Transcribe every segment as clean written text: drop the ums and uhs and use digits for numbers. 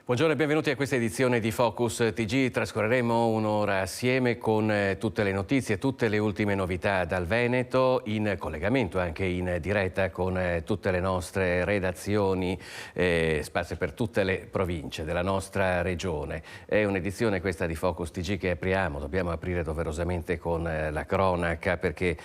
Buongiorno e benvenuti a questa edizione di Focus TG. Trascorreremo un'ora assieme con tutte le notizie, tutte le ultime novità dal Veneto, in collegamento anche in diretta con tutte le nostre redazioni sparse per tutte le province della nostra regione. È un'edizione questa di Focus TG che apriamo, dobbiamo aprire doverosamente con la cronaca perché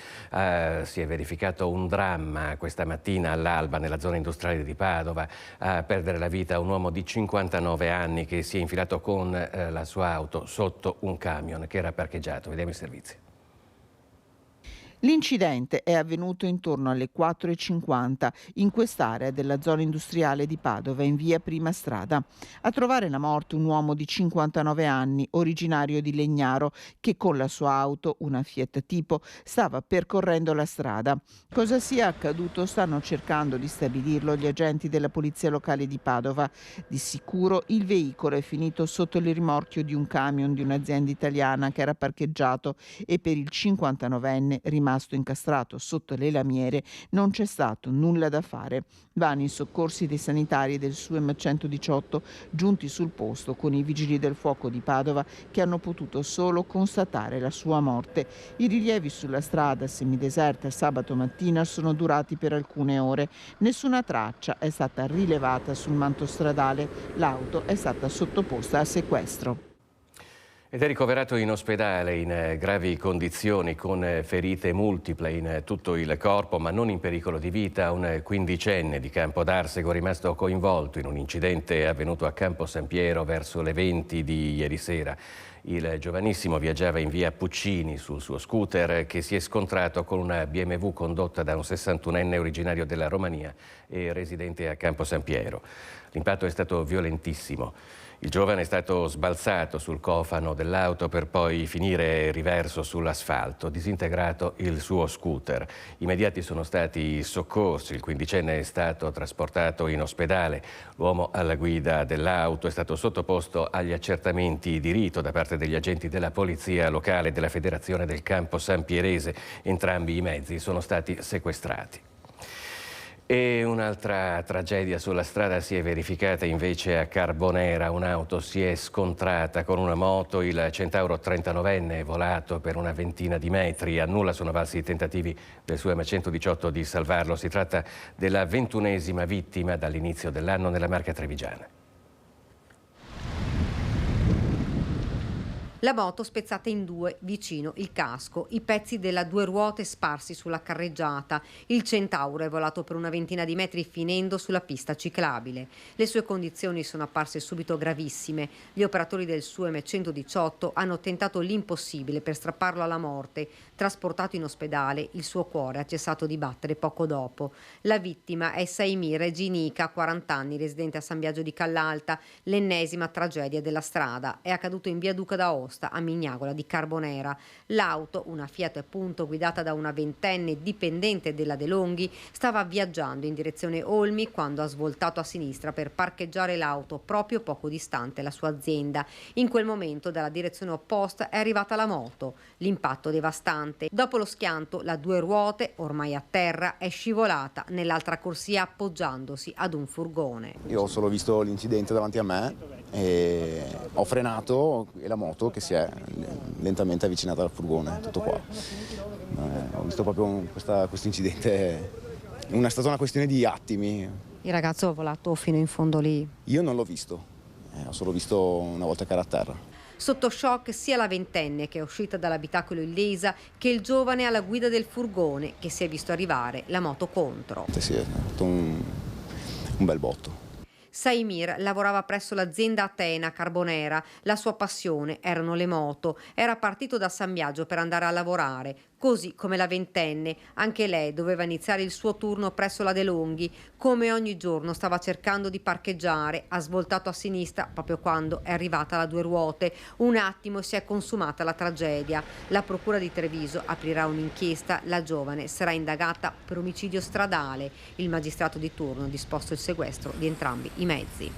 si è verificato un dramma questa mattina all'alba nella zona industriale di Padova, a perdere la vita un uomo di 59 anni che si è infilato con la sua auto sotto un camion che era parcheggiato. Vediamo i servizi. L'incidente è avvenuto intorno alle 4:50 in quest'area della zona industriale di Padova, in via Prima Strada. A trovare la morte un uomo di 59 anni, originario di Legnaro, che con la sua auto, una Fiat Tipo, stava percorrendo la strada. Cosa sia accaduto stanno cercando di stabilirlo gli agenti della Polizia Locale di Padova. Di sicuro il veicolo è finito sotto il rimorchio di un camion di un'azienda italiana che era parcheggiato e per il 59enne rimasto incastrato sotto le lamiere non c'è stato nulla da fare. Vanno i soccorsi dei sanitari del SUEM 118 giunti sul posto con i vigili del fuoco di Padova che hanno potuto solo constatare la sua morte. I rilievi sulla strada semideserta sabato mattina sono durati per alcune ore. Nessuna traccia è stata rilevata sul manto stradale. L'auto è stata sottoposta a sequestro. Ed è ricoverato in ospedale in gravi condizioni con ferite multiple in tutto il corpo ma non in pericolo di vita un quindicenne di Campodarsego rimasto coinvolto in un incidente avvenuto a Campo San Piero verso le 20 di ieri sera. Il giovanissimo viaggiava in via Puccini sul suo scooter che si è scontrato con una BMW condotta da un 61enne originario della Romania e residente a Campo San Piero. L'impatto è stato violentissimo. Il giovane è stato sbalzato sul cofano dell'auto per poi finire riverso sull'asfalto, disintegrato il suo scooter. Immediati sono stati i soccorsi, il quindicenne è stato trasportato in ospedale. L'uomo alla guida dell'auto è stato sottoposto agli accertamenti di rito da parte degli agenti della Polizia Locale e della Federazione del Campo San Pierese. Entrambi i mezzi sono stati sequestrati. E un'altra tragedia sulla strada si è verificata invece a Carbonera. Un'auto si è scontrata con una moto, il Centauro 39enne è volato per una ventina di metri. A nulla sono valsi i tentativi del SUEM 118 di salvarlo. Si tratta della 21ª vittima dall'inizio dell'anno nella Marca Trevigiana. La moto spezzata in due vicino il casco, i pezzi della due ruote sparsi sulla carreggiata. Il Centauro è volato per una ventina di metri finendo sulla pista ciclabile. Le sue condizioni sono apparse subito gravissime. Gli operatori del SUEM 118 hanno tentato l'impossibile per strapparlo alla morte. Trasportato in ospedale, il suo cuore ha cessato di battere poco dopo. La vittima è Saimir Ginica, 40 anni, residente a San Biagio di Callalta. L'ennesima tragedia della strada. È accaduto in via Duca d'Aosta, a Mignagola di Carbonera. L'auto, una Fiat Punto guidata da una ventenne dipendente della De Longhi, stava viaggiando in direzione Olmi quando ha svoltato a sinistra per parcheggiare l'auto proprio poco distante la sua azienda. In quel momento dalla direzione opposta è arrivata la moto. L'impatto devastante. Dopo lo schianto la due ruote, ormai a terra, è scivolata nell'altra corsia appoggiandosi ad un furgone. Io ho solo visto l'incidente davanti a me e ho frenato e la moto che si è lentamente avvicinata al furgone, tutto qua. Ho visto proprio questo incidente, è stata una questione di attimi. Il ragazzo è volato fino in fondo lì. Io non l'ho visto, ho solo visto una volta che era a terra. Sotto shock sia la ventenne che è uscita dall'abitacolo illesa che il giovane alla guida del furgone che si è visto arrivare la moto contro. Sì, è fatto un bel botto. Saimir lavorava presso l'azienda Atena Carbonera. La sua passione erano le moto. Era partito da San Biagio per andare a lavorare, così come la ventenne. Anche lei doveva iniziare il suo turno presso la De Longhi. Come ogni giorno stava cercando di parcheggiare. Ha svoltato a sinistra proprio quando è arrivata la due ruote. Un attimo e si è consumata la tragedia. La procura di Treviso aprirà un'inchiesta. La giovane sarà indagata per omicidio stradale. Il magistrato di turno ha disposto il sequestro di entrambi i mezzi.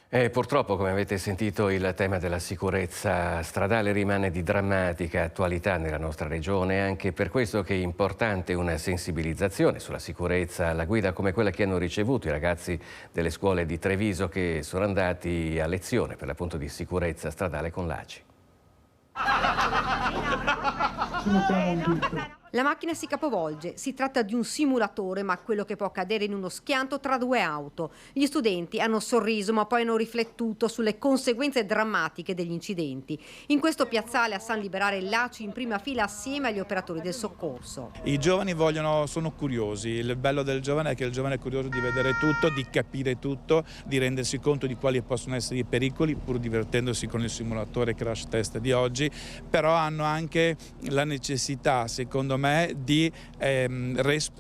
Purtroppo, come avete sentito, il tema della sicurezza stradale rimane di drammatica attualità nella nostra regione. È anche per questo che è importante una sensibilizzazione sulla sicurezza alla guida come quella che hanno ricevuto i ragazzi delle scuole di Treviso che sono andati a lezione per l'appunto di sicurezza stradale con l'ACI. La macchina si capovolge, si tratta di un simulatore, ma quello che può accadere in uno schianto tra due auto. Gli studenti hanno sorriso, ma poi hanno riflettuto sulle conseguenze drammatiche degli incidenti. In questo piazzale a San Liberare l'ACI in prima fila assieme agli operatori del soccorso. I giovani sono curiosi, il bello del giovane è che il giovane è curioso di vedere tutto, di capire tutto, di rendersi conto di quali possono essere i pericoli, pur divertendosi con il simulatore crash test di oggi, però hanno anche la necessità, secondo me, di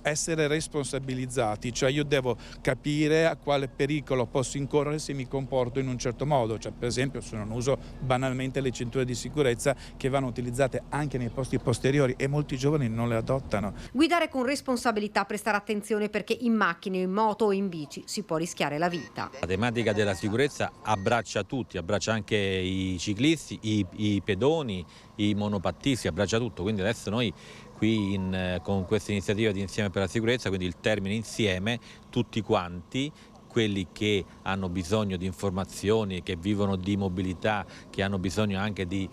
essere responsabilizzati, cioè io devo capire a quale pericolo posso incorrere se mi comporto in un certo modo, cioè per esempio se non uso banalmente le cinture di sicurezza che vanno utilizzate anche nei posti posteriori e molti giovani non le adottano. Guidare con responsabilità, prestare attenzione perché in macchina, in moto o in bici si può rischiare la vita. La tematica della sicurezza abbraccia tutti, abbraccia anche i ciclisti, i pedoni, i monopattisti, abbraccia tutto, quindi adesso noi qui con questa iniziativa di Insieme per la Sicurezza, quindi il termine insieme, tutti quanti, quelli che hanno bisogno di informazioni, che vivono di mobilità, che hanno bisogno anche di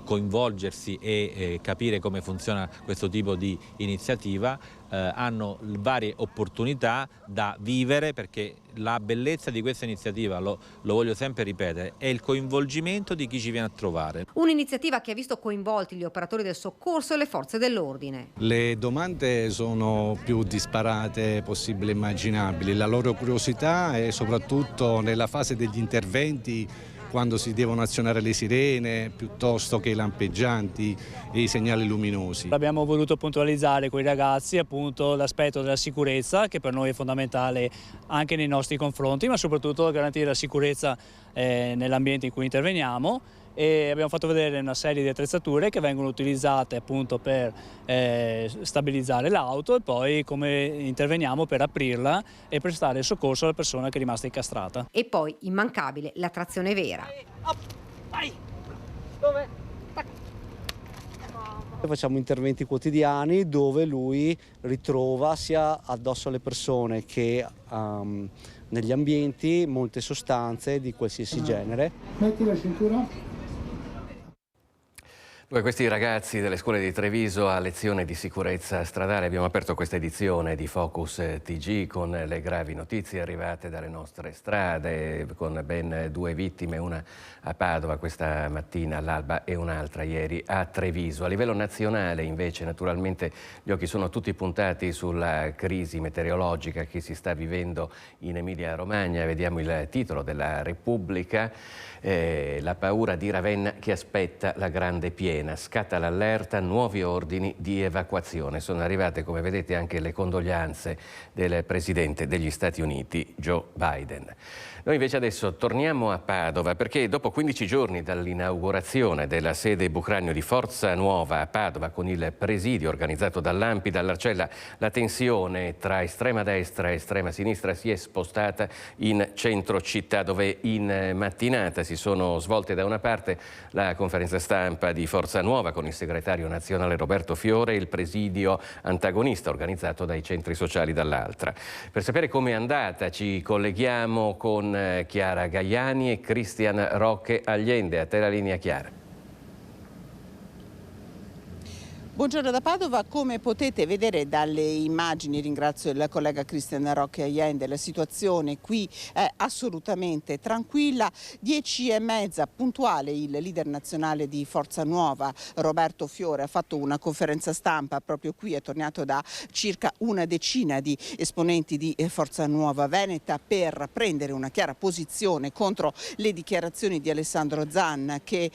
coinvolgersi e capire come funziona questo tipo di iniziativa, hanno varie opportunità da vivere, perché la bellezza di questa iniziativa, lo voglio sempre ripetere, è il coinvolgimento di chi ci viene a trovare. Un'iniziativa che ha visto coinvolti gli operatori del soccorso e le forze dell'ordine. Le domande sono più disparate possibili e immaginabili, la loro curiosità è soprattutto nella fase degli interventi, quando si devono azionare le sirene piuttosto che i lampeggianti e i segnali luminosi. Abbiamo voluto puntualizzare con i ragazzi appunto l'aspetto della sicurezza, che per noi è fondamentale anche nei nostri confronti, ma soprattutto garantire la sicurezza nell'ambiente in cui interveniamo, e abbiamo fatto vedere una serie di attrezzature che vengono utilizzate appunto per stabilizzare l'auto e poi come interveniamo per aprirla e prestare soccorso alla persona che è rimasta incastrata. E poi immancabile la trazione vera. Vai! Dove? Facciamo interventi quotidiani dove lui ritrova sia addosso alle persone che negli ambienti molte sostanze di qualsiasi genere. Metti la cintura. Questi ragazzi delle scuole di Treviso a lezione di sicurezza stradale. Abbiamo aperto questa edizione di Focus TG con le gravi notizie arrivate dalle nostre strade, con ben 2 vittime, una a Padova questa mattina all'alba e un'altra ieri a Treviso. A livello nazionale invece naturalmente gli occhi sono tutti puntati sulla crisi meteorologica che si sta vivendo in Emilia-Romagna. Vediamo il titolo della Repubblica. La paura di Ravenna che aspetta la grande piena, scatta l'allerta, nuovi ordini di evacuazione. Sono arrivate, come vedete, anche le condoglianze del Presidente degli Stati Uniti, Joe Biden. Noi invece adesso torniamo a Padova perché dopo 15 giorni dall'inaugurazione della sede Bucranio di Forza Nuova a Padova con il presidio organizzato dall'ANPI, dall'Arcella, la tensione tra estrema destra e estrema sinistra si è spostata in centro città, dove in mattinata si sono svolte da una parte la conferenza stampa di Forza Nuova con il segretario nazionale Roberto Fiore e il presidio antagonista organizzato dai centri sociali dall'altra. Per sapere com'è andata ci colleghiamo con Chiara Gaiani e Cristian Roque Allende. A te la linea, Chiara. Buongiorno da Padova, come potete vedere dalle immagini, ringrazio il collega Cristian Roque Allende, la situazione qui è assolutamente tranquilla. 10:30 puntuale il leader nazionale di Forza Nuova Roberto Fiore ha fatto una conferenza stampa proprio qui, è tornato da circa una decina di esponenti di Forza Nuova Veneta per prendere una chiara posizione contro le dichiarazioni di Alessandro Zan che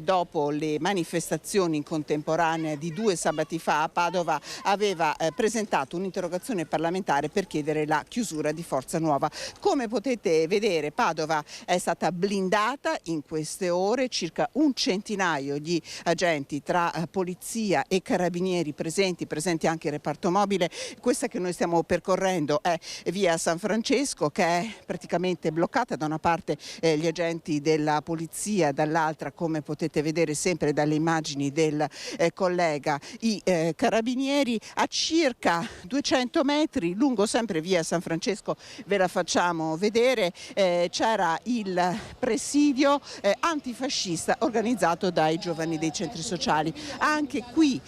dopo le manifestazioni in contemporanea di 2 sabati fa Padova aveva presentato un'interrogazione parlamentare per chiedere la chiusura di Forza Nuova. Come potete vedere, Padova è stata blindata in queste ore, circa un centinaio di agenti tra polizia e carabinieri presenti anche il reparto mobile. Questa che noi stiamo percorrendo è via San Francesco, che è praticamente bloccata, da una parte gli agenti della polizia, dall'altra, come potete vedere sempre dalle immagini del collega, i carabinieri. A circa 200 metri lungo sempre via San Francesco, ve la facciamo vedere, c'era il presidio antifascista organizzato dai giovani dei centri sociali. Anche qui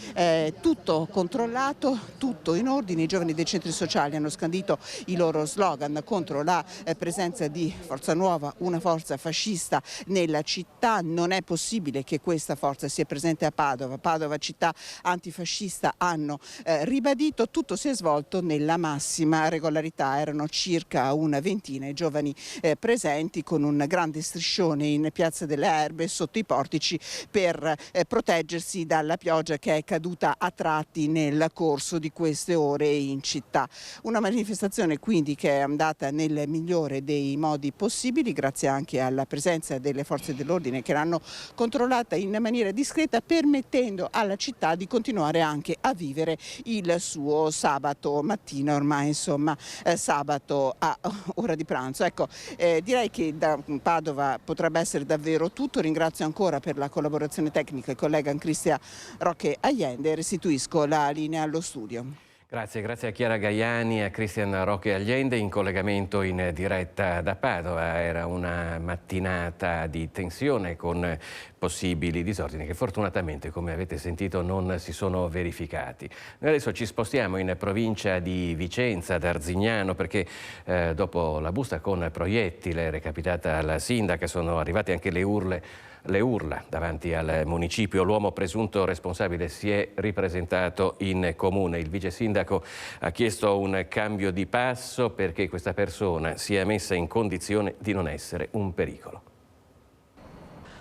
tutto controllato, tutto in ordine. I giovani dei centri sociali hanno scandito i loro slogan contro la presenza di Forza Nuova, una forza fascista nella città. Non è possibile che questa forza sia presente a Padova. Padova, città antifascista, hanno ribadito. Tutto si è svolto nella massima regolarità. Erano circa una ventina i giovani presenti, con un grande striscione in Piazza delle Erbe sotto i portici per proteggersi dalla pioggia che è caduta a tratti nel corso di queste ore in città. Una manifestazione quindi che è andata nel migliore dei modi possibili, grazie anche alla presenza delle forze dell'ordine che l'hanno controllata in maniera discreta, permettendo alla città di continuare anche a vivere il suo sabato mattina, ormai insomma sabato a ora di pranzo. Ecco, direi che da Padova potrebbe essere davvero tutto. Ringrazio ancora per la collaborazione tecnica il collega Cristian Roque Allende e restituisco la linea allo studio. Grazie a Chiara Gaiani e a Cristian Roque Allende in collegamento in diretta da Padova. Era una mattinata di tensione con possibili disordini che fortunatamente, come avete sentito, non si sono verificati. Noi adesso ci spostiamo in provincia di Vicenza, ad Arzignano, perché dopo la busta con proiettile recapitata alla sindaca sono arrivate anche le urla davanti al municipio. L'uomo presunto responsabile si è ripresentato in comune. Il vice sindaco ha chiesto un cambio di passo perché questa persona sia messa in condizione di non essere un pericolo.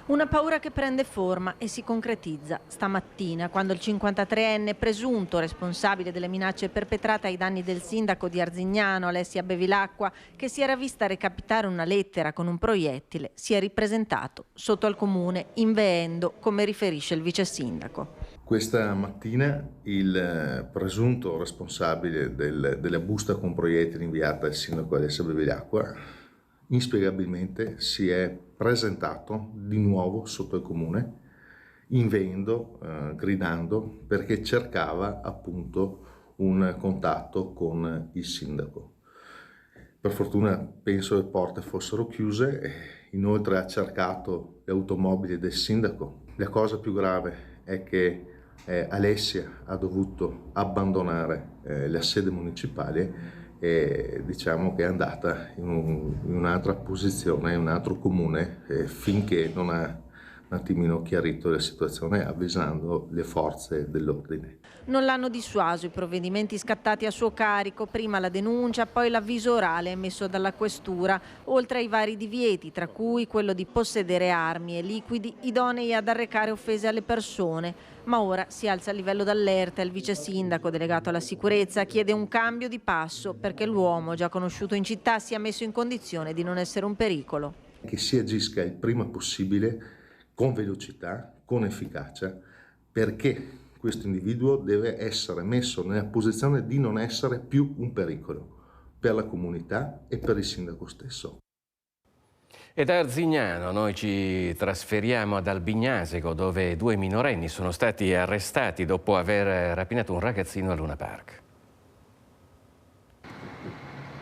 Una paura che prende forma e si concretizza stamattina, quando il 53enne presunto responsabile delle minacce perpetrate ai danni del sindaco di Arzignano, Alessia Bevilacqua, che si era vista recapitare una lettera con un proiettile, si è ripresentato sotto al comune inveendo, come riferisce il vice sindaco. Questa mattina il presunto responsabile della busta con proiettili inviata al sindaco Alessia Bevilacqua inspiegabilmente si è presentato di nuovo sotto il comune, inveendo, gridando, perché cercava appunto un contatto con il sindaco. Per fortuna penso le porte fossero chiuse, inoltre ha cercato le automobili del sindaco. La cosa più grave è che Alessia ha dovuto abbandonare la sede municipale e diciamo che è andata in un'altra posizione, in un altro comune, finché non ha un attimino chiarito la situazione, avvisando le forze dell'ordine. Non l'hanno dissuaso i provvedimenti scattati a suo carico, prima la denuncia, poi l'avviso orale emesso dalla questura, oltre ai vari divieti, tra cui quello di possedere armi e liquidi idonei ad arrecare offese alle persone. Ma ora si alza il livello d'allerta e il vice sindaco delegato alla sicurezza chiede un cambio di passo perché l'uomo, già conosciuto in città, sia messo in condizione di non essere un pericolo. Che si agisca il prima possibile, con velocità, con efficacia, perché questo individuo deve essere messo nella posizione di non essere più un pericolo per la comunità e per il sindaco stesso. E da Arzignano noi ci trasferiamo ad Albignasego, dove 2 minorenni sono stati arrestati dopo aver rapinato un ragazzino a Luna Park.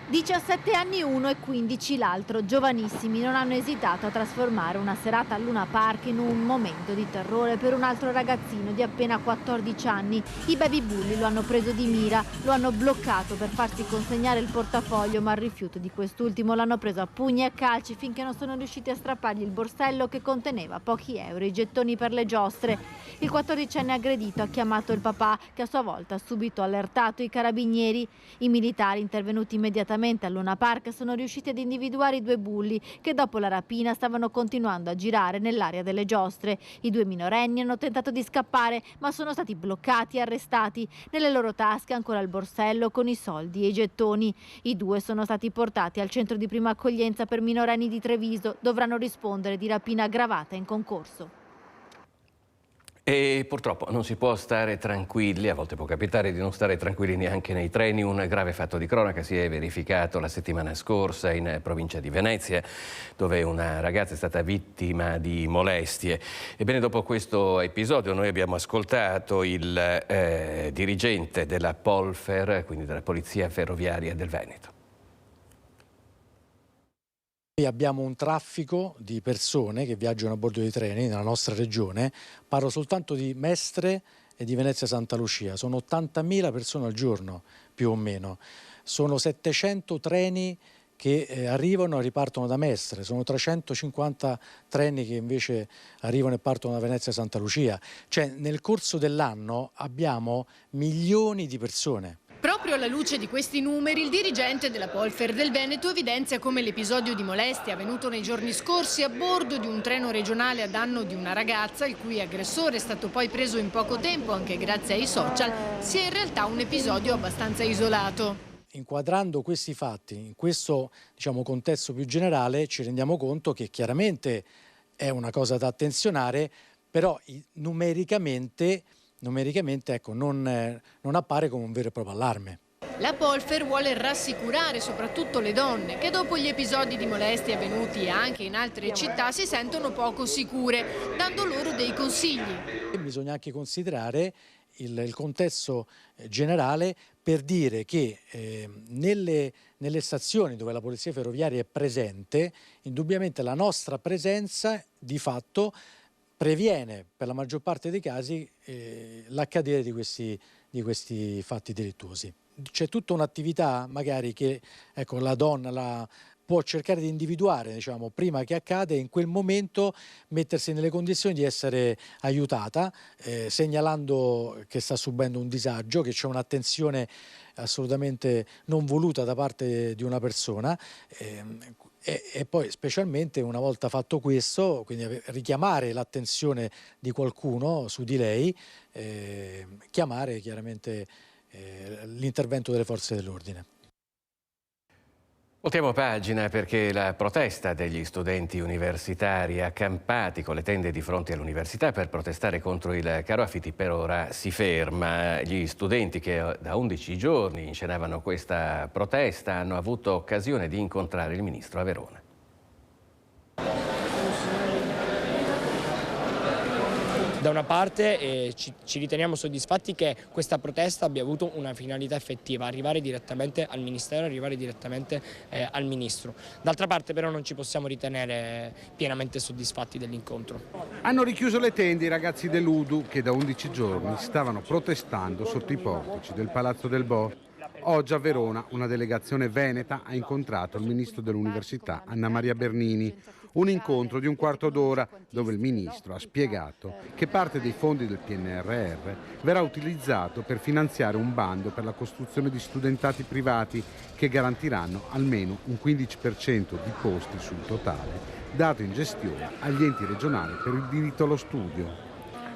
17 anni uno e 15 l'altro, giovanissimi, non hanno esitato a trasformare una serata a Luna Park in un momento di terrore per un altro ragazzino di appena 14 anni. I baby bulli lo hanno preso di mira, lo hanno bloccato per farsi consegnare il portafoglio, ma al rifiuto di quest'ultimo l'hanno preso a pugni e a calci finché non sono riusciti a strappargli il borsello che conteneva pochi euro e i gettoni per le giostre. Il 14enne aggredito ha chiamato il papà, che a sua volta ha subito allertato i carabinieri. I militari, intervenuti immediatamente, Successivamente al Luna Park sono riusciti ad individuare i 2 bulli che dopo la rapina stavano continuando a girare nell'area delle giostre. I 2 minorenni hanno tentato di scappare ma sono stati bloccati e arrestati. Nelle loro tasche ancora il borsello con i soldi e i gettoni. I 2 sono stati portati al centro di prima accoglienza per minorenni di Treviso. Dovranno rispondere di rapina aggravata in concorso. E purtroppo non si può stare tranquilli, a volte può capitare di non stare tranquilli neanche nei treni. Un grave fatto di cronaca si è verificato la settimana scorsa in provincia di Venezia, dove una ragazza è stata vittima di molestie. Ebbene, dopo questo episodio noi abbiamo ascoltato il dirigente della Polfer, quindi della Polizia Ferroviaria del Veneto. Noi abbiamo un traffico di persone che viaggiano a bordo dei treni nella nostra regione, parlo soltanto di Mestre e di Venezia Santa Lucia, sono 80.000 persone al giorno più o meno, sono 700 treni che arrivano e ripartono da Mestre, sono 350 treni che invece arrivano e partono da Venezia Santa Lucia, cioè nel corso dell'anno abbiamo milioni di persone. Proprio alla luce di questi numeri, il dirigente della Polfer del Veneto evidenzia come l'episodio di molestia avvenuto nei giorni scorsi a bordo di un treno regionale a danno di una ragazza, il cui aggressore è stato poi preso in poco tempo anche grazie ai social, sia in realtà un episodio abbastanza isolato. Inquadrando questi fatti in questo contesto più generale ci rendiamo conto che chiaramente è una cosa da attenzionare, però numericamente ecco, non appare come un vero e proprio allarme. La Polfer vuole rassicurare soprattutto le donne che dopo gli episodi di molestie avvenuti anche in altre città si sentono poco sicure, dando loro dei consigli. Bisogna anche considerare il contesto generale per dire che nelle stazioni dove la Polizia Ferroviaria è presente, indubbiamente la nostra presenza di fatto previene per la maggior parte dei casi l'accadere di questi fatti delittuosi. C'è tutta un'attività magari che la donna può cercare di individuare prima che accade e in quel momento mettersi nelle condizioni di essere aiutata, segnalando che sta subendo un disagio, che c'è un'attenzione assolutamente non voluta da parte di una persona. E poi specialmente una volta fatto questo, quindi richiamare l'attenzione di qualcuno su di lei, chiamare chiaramente l'intervento delle forze dell'ordine. Voltiamo pagina perché la protesta degli studenti universitari accampati con le tende di fronte all'università per protestare contro il caro affitti per ora si ferma. Gli studenti che da 11 giorni inscenavano questa protesta hanno avuto occasione di incontrare il ministro a Verona. Da una parte ci riteniamo soddisfatti che questa protesta abbia avuto una finalità effettiva, arrivare direttamente al Ministero, arrivare direttamente al Ministro. D'altra parte però non ci possiamo ritenere pienamente soddisfatti dell'incontro. Hanno richiuso le tende i ragazzi dell'UDU che da 11 giorni stavano protestando sotto i portici del Palazzo del Bo. Oggi a Verona una delegazione veneta ha incontrato il ministro dell'Università Anna Maria Bernini. Un incontro di un quarto d'ora dove il ministro ha spiegato che parte dei fondi del PNRR verrà utilizzato per finanziare un bando per la costruzione di studentati privati che garantiranno almeno un 15% di posti sul totale dato in gestione agli enti regionali per il diritto allo studio.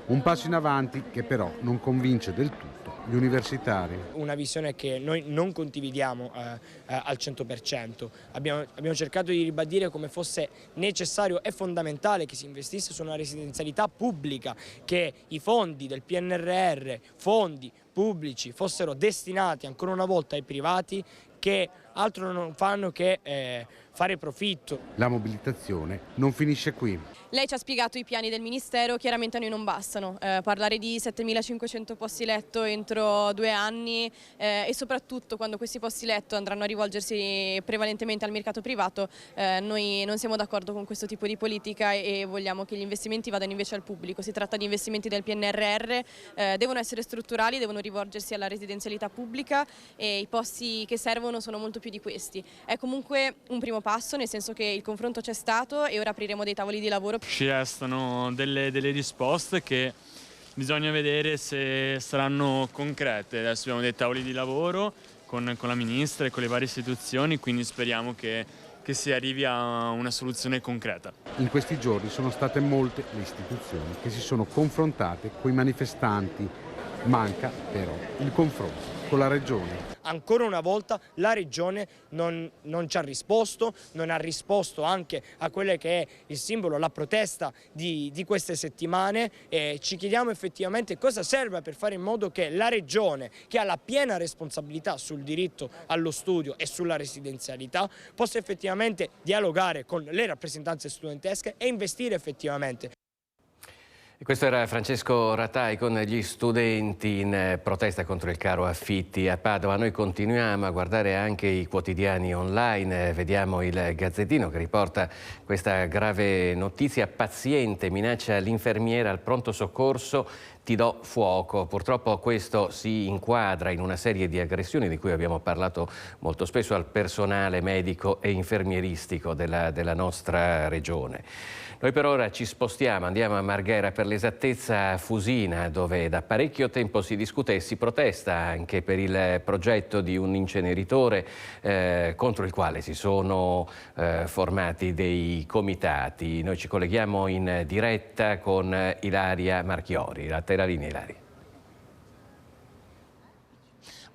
Un passo in avanti che però non convince del tutto gli universitari. Una visione che noi non condividiamo al 100%. Abbiamo cercato di ribadire come fosse necessario e fondamentale che si investisse su una residenzialità pubblica, che i fondi del PNRR, fondi pubblici, fossero destinati ancora una volta ai privati che altro non fanno che fare profitto. La mobilitazione non finisce qui. Lei ci ha spiegato i piani del Ministero, chiaramente a noi non bastano. Parlare di 7.500 posti letto entro 2 anni e soprattutto quando questi posti letto andranno a rivolgersi prevalentemente al mercato privato, noi non siamo d'accordo con questo tipo di politica e vogliamo che gli investimenti vadano invece al pubblico. Si tratta di investimenti del PNRR, devono essere strutturali, devono rivolgersi alla residenzialità pubblica e i posti che servono sono molto più di questi. È comunque un primo passo, nel senso che il confronto c'è stato e ora apriremo dei tavoli di lavoro. Ci restano delle risposte che bisogna vedere se saranno concrete. Adesso abbiamo dei tavoli di lavoro con la Ministra e con le varie istituzioni, quindi speriamo che si arrivi a una soluzione concreta. In questi giorni sono state molte le istituzioni che si sono confrontate con i manifestanti, manca però il confronto con la Regione. Ancora una volta la Regione non ci ha risposto, non ha risposto anche a quelle che è il simbolo, la protesta di queste settimane, e ci chiediamo effettivamente cosa serve per fare in modo che la Regione, che ha la piena responsabilità sul diritto allo studio e sulla residenzialità, possa effettivamente dialogare con le rappresentanze studentesche e investire effettivamente. E questo era Francesco Ratai con gli studenti in protesta contro il caro affitti a Padova. Noi continuiamo a guardare anche i quotidiani online, vediamo il Gazzettino che riporta questa grave notizia: paziente minaccia l'infermiera al pronto soccorso, ti do fuoco. Purtroppo questo si inquadra in una serie di aggressioni di cui abbiamo parlato molto spesso al personale medico e infermieristico della nostra regione. Noi per ora ci spostiamo, andiamo a Marghera, per l'esattezza a Fusina, dove da parecchio tempo si discute e si protesta anche per il progetto di un inceneritore contro il quale si sono formati dei comitati. Noi ci colleghiamo in diretta con Ilaria Marchiori. A te la linea, Ilaria.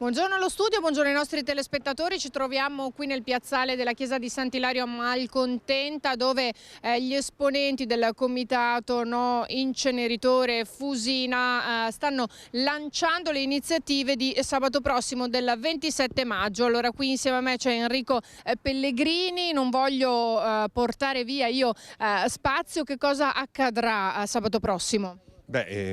Buongiorno allo studio, buongiorno ai nostri telespettatori. Ci troviamo qui nel piazzale della chiesa di Sant'Ilario a Malcontenta, dove gli esponenti del comitato No Inceneritore Fusina stanno lanciando le iniziative di sabato prossimo del 27 maggio. Allora, qui insieme a me c'è Enrico Pellegrini. Non voglio portare via io spazio. Che cosa accadrà sabato prossimo?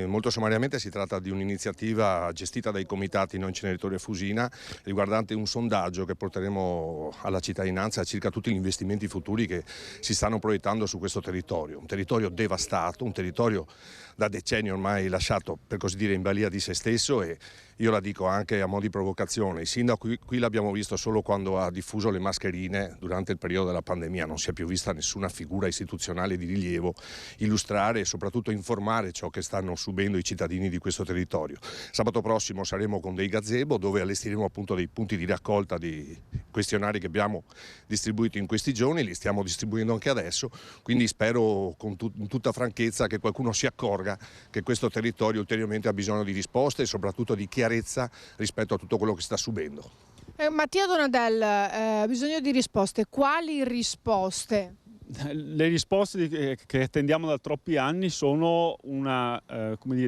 Molto sommariamente si tratta di un'iniziativa gestita dai comitati No Inceneritore Fusina, riguardante un sondaggio che porteremo alla cittadinanza circa tutti gli investimenti futuri che si stanno proiettando su questo territorio. Un territorio devastato, un territorio da decenni ormai lasciato, per così dire, in balia di se stesso, e io la dico anche a mo' di provocazione: il sindaco qui l'abbiamo visto solo quando ha diffuso le mascherine durante il periodo della pandemia, non si è più vista nessuna figura istituzionale di rilievo illustrare e soprattutto informare ciò che stanno subendo i cittadini di questo territorio. Sabato prossimo saremo con dei gazebo, dove allestiremo appunto dei punti di raccolta di questionari che abbiamo distribuito in questi giorni, li stiamo distribuendo anche adesso, quindi spero in tutta franchezza che qualcuno si accorga che questo territorio ulteriormente ha bisogno di risposte e soprattutto di chiarezza rispetto a tutto quello che sta subendo. Mattia Donadel, bisogno di risposte. Quali risposte? Le risposte che attendiamo da troppi anni sono un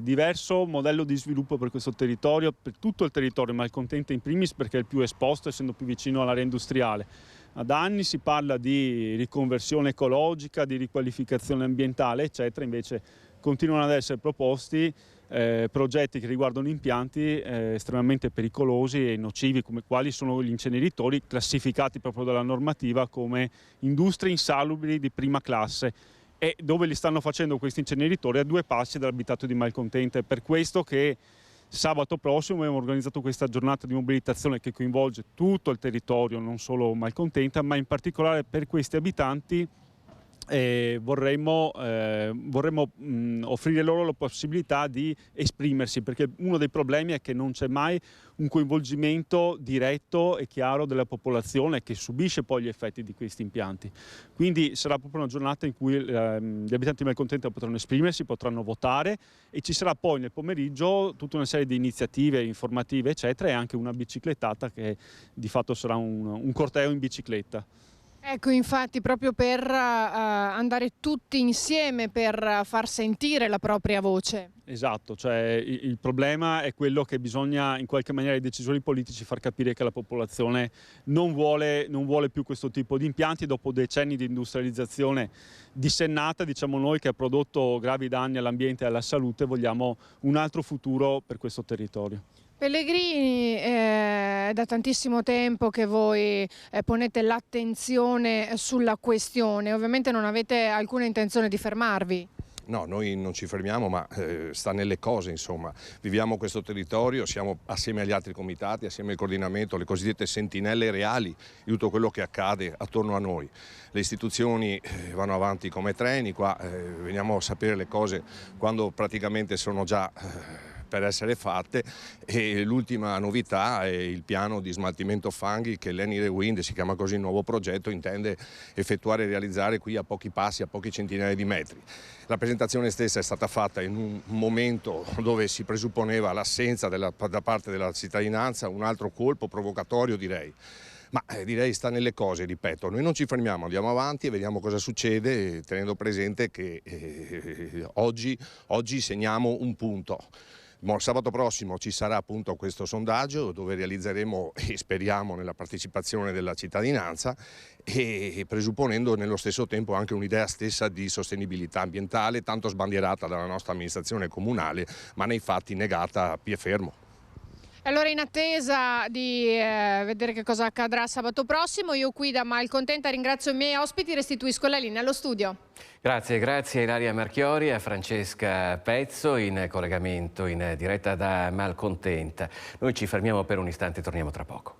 diverso modello di sviluppo per questo territorio, per tutto il territorio Malcontenta in primis, perché è il più esposto, essendo più vicino all'area industriale. Da anni si parla di riconversione ecologica, di riqualificazione ambientale, eccetera. Invece continuano ad essere proposti progetti che riguardano impianti estremamente pericolosi e nocivi, come quali sono gli inceneritori, classificati proprio dalla normativa come industrie insalubri di prima classe, e dove li stanno facendo questi inceneritori a 2 passi dall'abitato di Malcontenta. È per questo che sabato prossimo abbiamo organizzato questa giornata di mobilitazione che coinvolge tutto il territorio, non solo Malcontenta, ma in particolare per questi abitanti vorremmo offrire loro la possibilità di esprimersi, perché uno dei problemi è che non c'è mai un coinvolgimento diretto e chiaro della popolazione che subisce poi gli effetti di questi impianti. Quindi sarà proprio una giornata in cui gli abitanti di Malcontenta potranno esprimersi, potranno votare, e ci sarà poi nel pomeriggio tutta una serie di iniziative informative eccetera, e anche una biciclettata che di fatto sarà un corteo in bicicletta. Ecco, infatti, proprio per andare tutti insieme, per far sentire la propria voce. Esatto, cioè il problema è quello che bisogna in qualche maniera ai decisori politici far capire che la popolazione non vuole più questo tipo di impianti. Dopo decenni di industrializzazione dissennata, diciamo noi, che ha prodotto gravi danni all'ambiente e alla salute, vogliamo un altro futuro per questo territorio. Pellegrini, è da tantissimo tempo che voi ponete l'attenzione sulla questione, ovviamente non avete alcuna intenzione di fermarvi. No, noi non ci fermiamo, ma sta nelle cose, insomma. Viviamo questo territorio, siamo assieme agli altri comitati, assieme al coordinamento, le cosiddette sentinelle reali di tutto quello che accade attorno a noi. Le istituzioni vanno avanti come treni, qua veniamo a sapere le cose quando praticamente sono già per essere fatte, e l'ultima novità è il piano di smaltimento fanghi che l'Eni Rewind, si chiama così il nuovo progetto, intende effettuare e realizzare qui a pochi passi, a pochi centinaia di metri. La presentazione stessa è stata fatta in un momento dove si presupponeva l'assenza da parte della cittadinanza, un altro colpo provocatorio direi. Ma direi sta nelle cose, ripeto, noi non ci fermiamo, andiamo avanti e vediamo cosa succede, tenendo presente che oggi segniamo un punto. Sabato prossimo ci sarà appunto questo sondaggio dove realizzeremo, e speriamo, nella partecipazione della cittadinanza, e presupponendo nello stesso tempo anche un'idea stessa di sostenibilità ambientale, tanto sbandierata dalla nostra amministrazione comunale, ma nei fatti negata a piè fermo. Allora, in attesa di vedere che cosa accadrà sabato prossimo, io qui da Malcontenta ringrazio i miei ospiti, restituisco la linea allo studio. Grazie a Ilaria Marchiori e a Francesca Pezzo in collegamento in diretta da Malcontenta. Noi ci fermiamo per un istante, torniamo tra poco.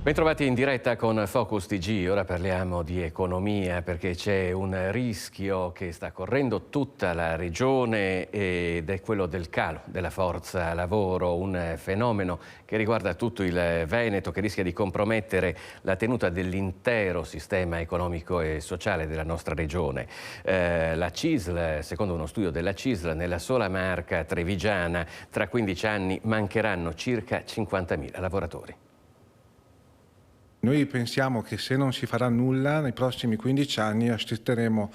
Bentrovati in diretta con Focus TG, ora parliamo di economia perché c'è un rischio che sta correndo tutta la regione ed è quello del calo della forza lavoro, un fenomeno che riguarda tutto il Veneto, che rischia di compromettere la tenuta dell'intero sistema economico e sociale della nostra regione. La CISL, secondo uno studio della CISL, nella sola Marca trevigiana tra 15 anni mancheranno circa 50.000 lavoratori. Noi pensiamo che se non si farà nulla nei prossimi 15 anni assisteremo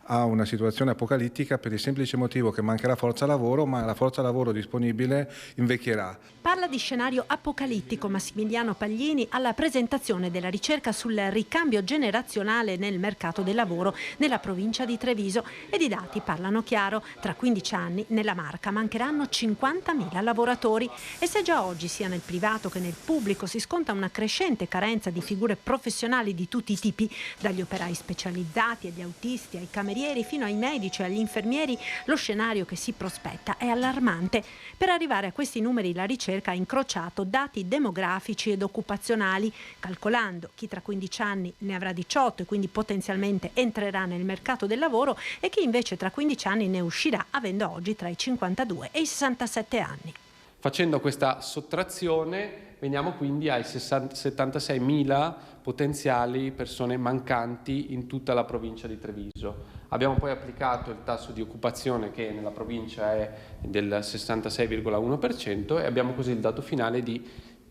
a una situazione apocalittica per il semplice motivo che mancherà forza lavoro, ma la forza lavoro disponibile invecchierà. Parla di scenario apocalittico Massimiliano Paglini alla presentazione della ricerca sul ricambio generazionale nel mercato del lavoro nella provincia di Treviso, ed i dati parlano chiaro: tra 15 anni nella Marca mancheranno 50.000 lavoratori, e se già oggi sia nel privato che nel pubblico si sconta una crescente carenza di figure professionali di tutti i tipi, dagli operai specializzati agli autisti ai camerieri fino ai medici e agli infermieri, lo scenario che si prospetta è allarmante. Per arrivare a questi numeri la ricerca ha incrociato dati demografici ed occupazionali, calcolando chi tra 15 anni ne avrà 18 e quindi potenzialmente entrerà nel mercato del lavoro e chi invece tra 15 anni ne uscirà avendo oggi tra i 52 e i 67 anni. Facendo questa sottrazione veniamo quindi ai 76.000 potenziali persone mancanti in tutta la provincia di Treviso. Abbiamo poi applicato il tasso di occupazione che nella provincia è del 66,1% e abbiamo così il dato finale di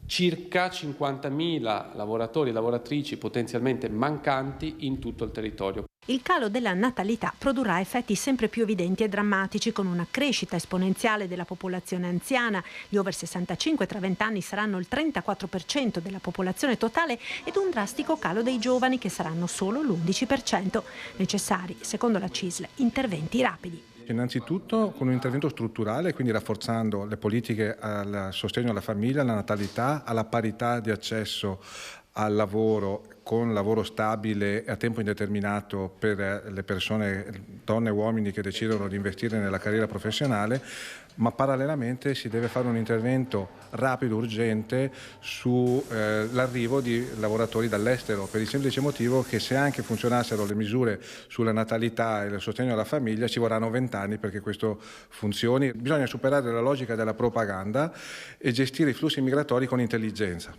circa 50.000 lavoratori e lavoratrici potenzialmente mancanti in tutto il territorio. Il calo della natalità produrrà effetti sempre più evidenti e drammatici, con una crescita esponenziale della popolazione anziana. Gli over 65 tra 20 anni saranno il 34% della popolazione totale ed un drastico calo dei giovani che saranno solo l'11%. Necessari, secondo la CISL, interventi rapidi. Innanzitutto con un intervento strutturale, quindi rafforzando le politiche al sostegno alla famiglia, alla natalità, alla parità di accesso al lavoro, con lavoro stabile e a tempo indeterminato per le persone, donne e uomini che decidono di investire nella carriera professionale, ma parallelamente si deve fare un intervento rapido, urgente sull'arrivo di lavoratori dall'estero, per il semplice motivo che se anche funzionassero le misure sulla natalità e il sostegno alla famiglia ci vorranno 20 anni perché questo funzioni. Bisogna superare la logica della propaganda e gestire i flussi migratori con intelligenza.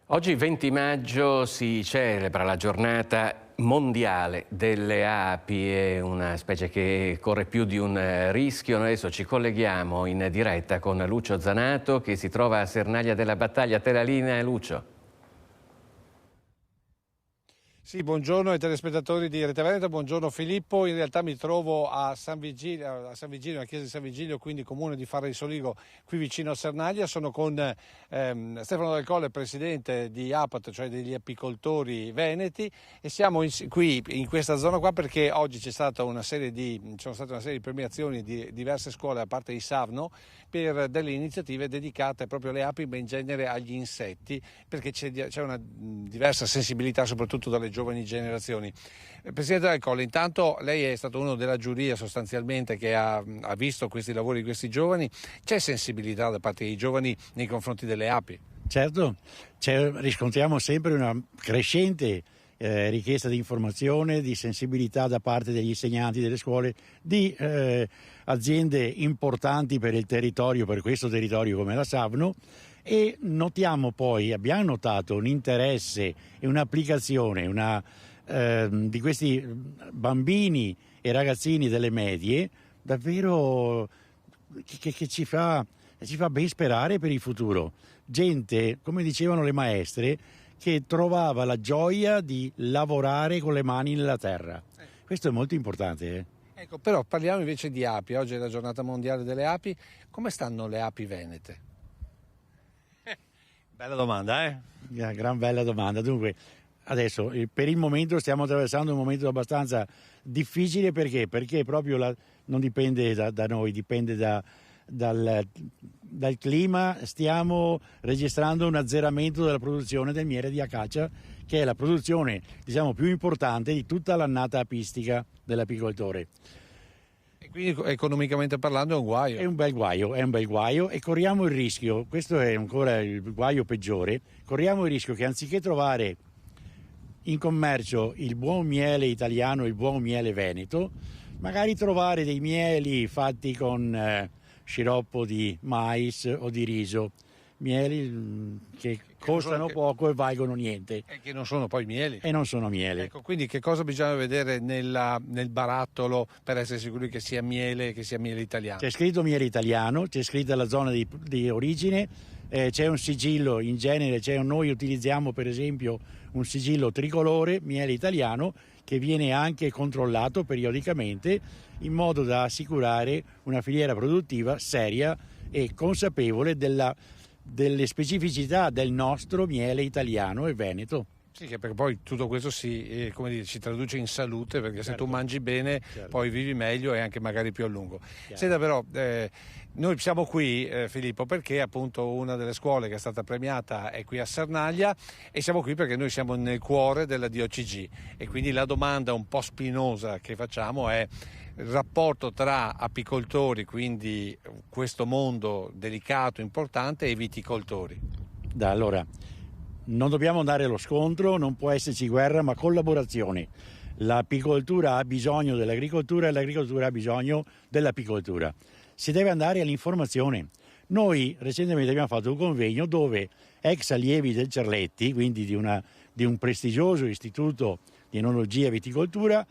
Oggi 20 maggio si celebra la giornata mondiale delle api, è una specie che corre più di un rischio. Noi adesso ci colleghiamo in diretta con Lucio Zanato che si trova a Sernaglia della Battaglia. Te la linea, Lucio. Sì, buongiorno ai telespettatori di Rete Veneta, buongiorno Filippo. In realtà mi trovo a San Vigilio, alla chiesa di San Vigilio, quindi comune di Farra di Soligo, qui vicino a Sernaglia. Sono con Stefano Del Colle, presidente di APAT, cioè degli apicoltori veneti, e siamo qui in questa zona qua perché oggi ci sono state una serie di premiazioni di diverse scuole da parte di Savno per delle iniziative dedicate proprio alle api, ma in genere agli insetti, perché c'è una diversa sensibilità soprattutto dalle giovani generazioni. Presidente Del Colle, intanto lei è stato uno della giuria sostanzialmente che ha visto questi lavori di questi giovani. C'è sensibilità da parte dei giovani nei confronti delle api? Certo, riscontriamo sempre una crescente richiesta di informazione, di sensibilità da parte degli insegnanti delle scuole, di aziende importanti per il territorio, per questo territorio come la Savno, e abbiamo notato un interesse e un'applicazione di questi bambini e ragazzini delle medie davvero che ci fa ben sperare per il futuro. Gente, come dicevano le maestre, che trovava la gioia di lavorare con le mani nella terra. Questo è molto importante. Ecco, però parliamo invece di api. Oggi è la giornata mondiale delle api. Come stanno le api venete? Bella domanda, Gran bella domanda. Dunque, adesso per il momento stiamo attraversando un momento abbastanza difficile. Perché? Perché proprio non dipende da noi, dipende dal clima. Stiamo registrando un azzeramento della produzione del miele di acacia, che è la produzione, diciamo, più importante di tutta l'annata apistica dell'apicoltore. E quindi economicamente parlando è un guaio. È un bel guaio e corriamo il rischio, questo è ancora il guaio peggiore, corriamo il rischio che anziché trovare in commercio il buon miele italiano, il buon miele veneto, magari trovare dei mieli fatti con sciroppo di mais o di riso, mieli che costano poco e valgono niente. E che non sono poi mieli. E non sono miele. Ecco, quindi che cosa bisogna vedere nel barattolo per essere sicuri che sia miele italiano? C'è scritto miele italiano, c'è scritta la zona di origine, c'è un sigillo, in genere noi utilizziamo per esempio un sigillo tricolore, miele italiano, che viene anche controllato periodicamente in modo da assicurare una filiera produttiva seria e consapevole delle specificità del nostro miele italiano e veneto. Sì, che perché poi tutto questo si traduce in salute, perché se tu mangi bene poi vivi meglio e anche magari più a lungo. Senta però, noi siamo qui, Filippo, perché appunto una delle scuole che è stata premiata è qui a Sernaglia, e siamo qui perché noi siamo nel cuore della DOCG, e quindi la domanda un po' spinosa che facciamo è il rapporto tra apicoltori, quindi questo mondo delicato, importante, e viticoltori. Allora, non dobbiamo andare allo scontro, non può esserci guerra, ma collaborazione. L'apicoltura ha bisogno dell'agricoltura e l'agricoltura ha bisogno dell'apicoltura. Si deve andare all'informazione. Noi recentemente abbiamo fatto un convegno dove ex allievi del Cerletti, quindi di un prestigioso istituto di enologia e viticoltura,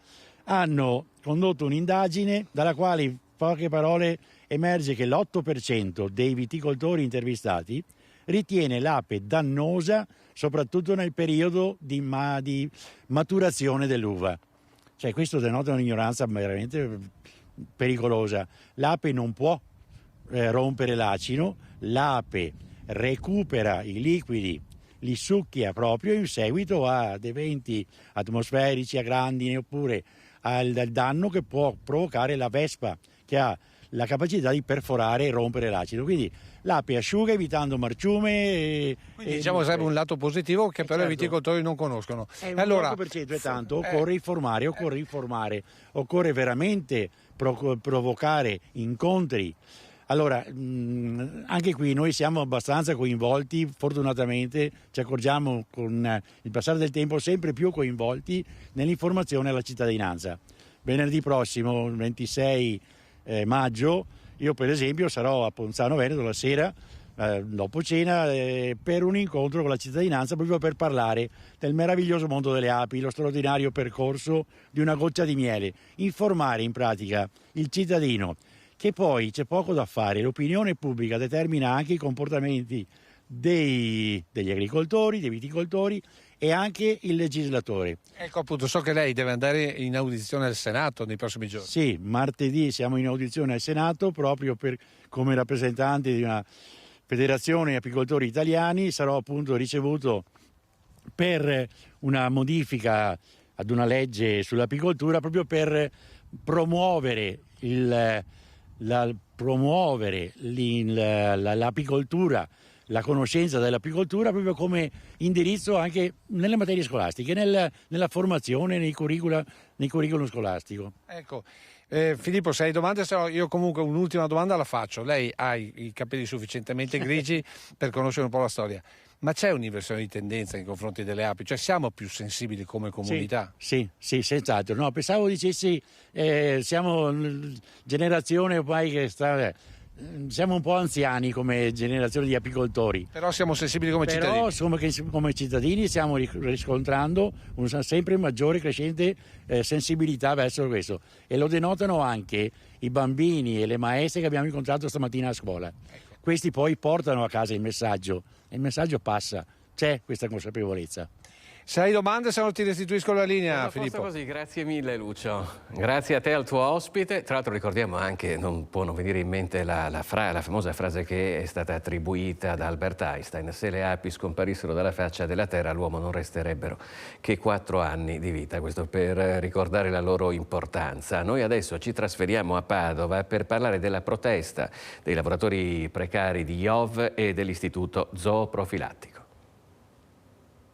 hanno condotto un'indagine dalla quale, in poche parole, emerge che l'8% dei viticoltori intervistati ritiene l'ape dannosa soprattutto nel periodo di maturazione dell'uva. Cioè, questo denota un'ignoranza veramente pericolosa. L'ape non può rompere l'acino, l'ape recupera i liquidi, li succhia proprio in seguito ad eventi atmosferici, a grandine, oppure al danno che può provocare la vespa, che ha la capacità di perforare e rompere l'acido. Quindi l'ape asciuga evitando marciume. Quindi diciamo sarebbe un lato positivo che però i viticoltori non conoscono. Allora, è tanto, occorre informare, occorre veramente provocare incontri. Allora, anche qui noi siamo abbastanza coinvolti, fortunatamente ci accorgiamo con il passare del tempo sempre più coinvolti nell'informazione alla cittadinanza. Venerdì prossimo, 26 maggio, io per esempio sarò a Ponzano Veneto la sera, dopo cena, per un incontro con la cittadinanza, proprio per parlare del meraviglioso mondo delle api, lo straordinario percorso di una goccia di miele, informare in pratica il cittadino che poi c'è poco da fare, l'opinione pubblica determina anche i comportamenti degli agricoltori, dei viticoltori e anche il legislatore. Ecco, appunto, so che lei deve andare in audizione al Senato nei prossimi giorni. Sì, martedì siamo in audizione al Senato proprio come rappresentante di una federazione apicoltori italiani. Sarò appunto ricevuto per una modifica ad una legge sull'apicoltura, proprio per promuovere l'apicoltura, la conoscenza dell'apicoltura proprio come indirizzo anche nelle materie scolastiche, nella formazione, nei curriculum scolastico. Ecco, Filippo, se hai domande, io comunque un'ultima domanda la faccio. Lei ha i capelli sufficientemente grigi per conoscere un po' la storia, ma c'è un'inversione di tendenza nei confronti delle api? Cioè siamo più sensibili come comunità? Sì, senz'altro. No, pensavo dicessi siamo generazione ormai che siamo un po' anziani come generazione di apicoltori. Però siamo sensibili come cittadini. Però come cittadini stiamo riscontrando una sempre maggiore crescente sensibilità verso questo, e lo denotano anche i bambini e le maestre che abbiamo incontrato stamattina a scuola. Ecco. Questi poi portano a casa il messaggio passa, c'è questa consapevolezza. Se hai domande, se no ti restituisco la linea, Filippo. Così, grazie mille Lucio. Grazie a te e al tuo ospite. Tra l'altro ricordiamo anche, non può non venire in mente la famosa frase che è stata attribuita ad Albert Einstein: se le api scomparissero dalla faccia della terra, all'uomo non resterebbero che 4 anni di vita. Questo per ricordare la loro importanza. Noi adesso ci trasferiamo a Padova per parlare della protesta dei lavoratori precari di IOV e dell'Istituto Zooprofilattico.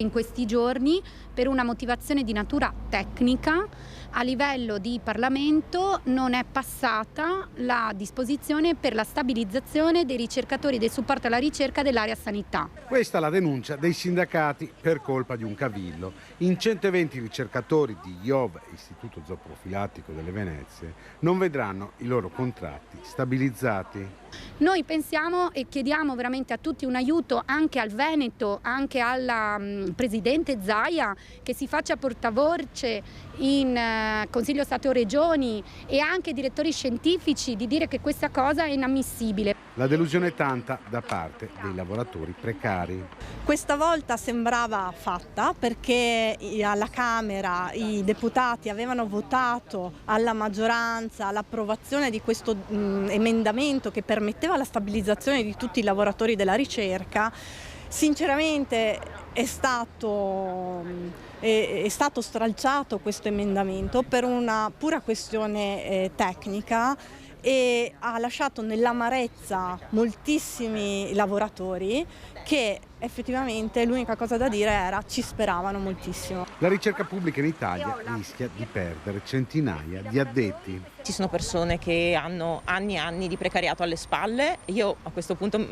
In questi giorni, per una motivazione di natura tecnica, a livello di Parlamento non è passata la disposizione per la stabilizzazione dei ricercatori del supporto alla ricerca dell'area sanità. Questa è la denuncia dei sindacati per colpa di un cavillo. In 120 ricercatori di IOV, Istituto Zooprofilattico delle Venezie, non vedranno i loro contratti stabilizzati. Noi pensiamo e chiediamo veramente a tutti un aiuto, anche al Veneto, anche alla Presidente Zaia, che si faccia portavoce in Consiglio Stato Regioni e anche direttori scientifici, di dire che questa cosa è inammissibile. La delusione è tanta da parte dei lavoratori precari. Questa volta sembrava fatta perché alla Camera i deputati avevano votato alla maggioranza l'approvazione di questo emendamento che permetteva la stabilizzazione di tutti i lavoratori della ricerca. Sinceramente è stato stralciato questo emendamento per una pura questione tecnica e ha lasciato nell'amarezza moltissimi lavoratori che effettivamente l'unica cosa da dire era ci speravano moltissimo. La ricerca pubblica in Italia rischia di perdere centinaia di addetti. Ci sono persone che hanno anni e anni di precariato alle spalle. Io a questo punto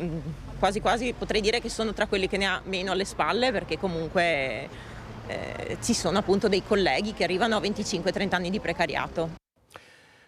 quasi quasi potrei dire che sono tra quelli che ne ha meno alle spalle, perché comunque ci sono appunto dei colleghi che arrivano a 25-30 anni di precariato.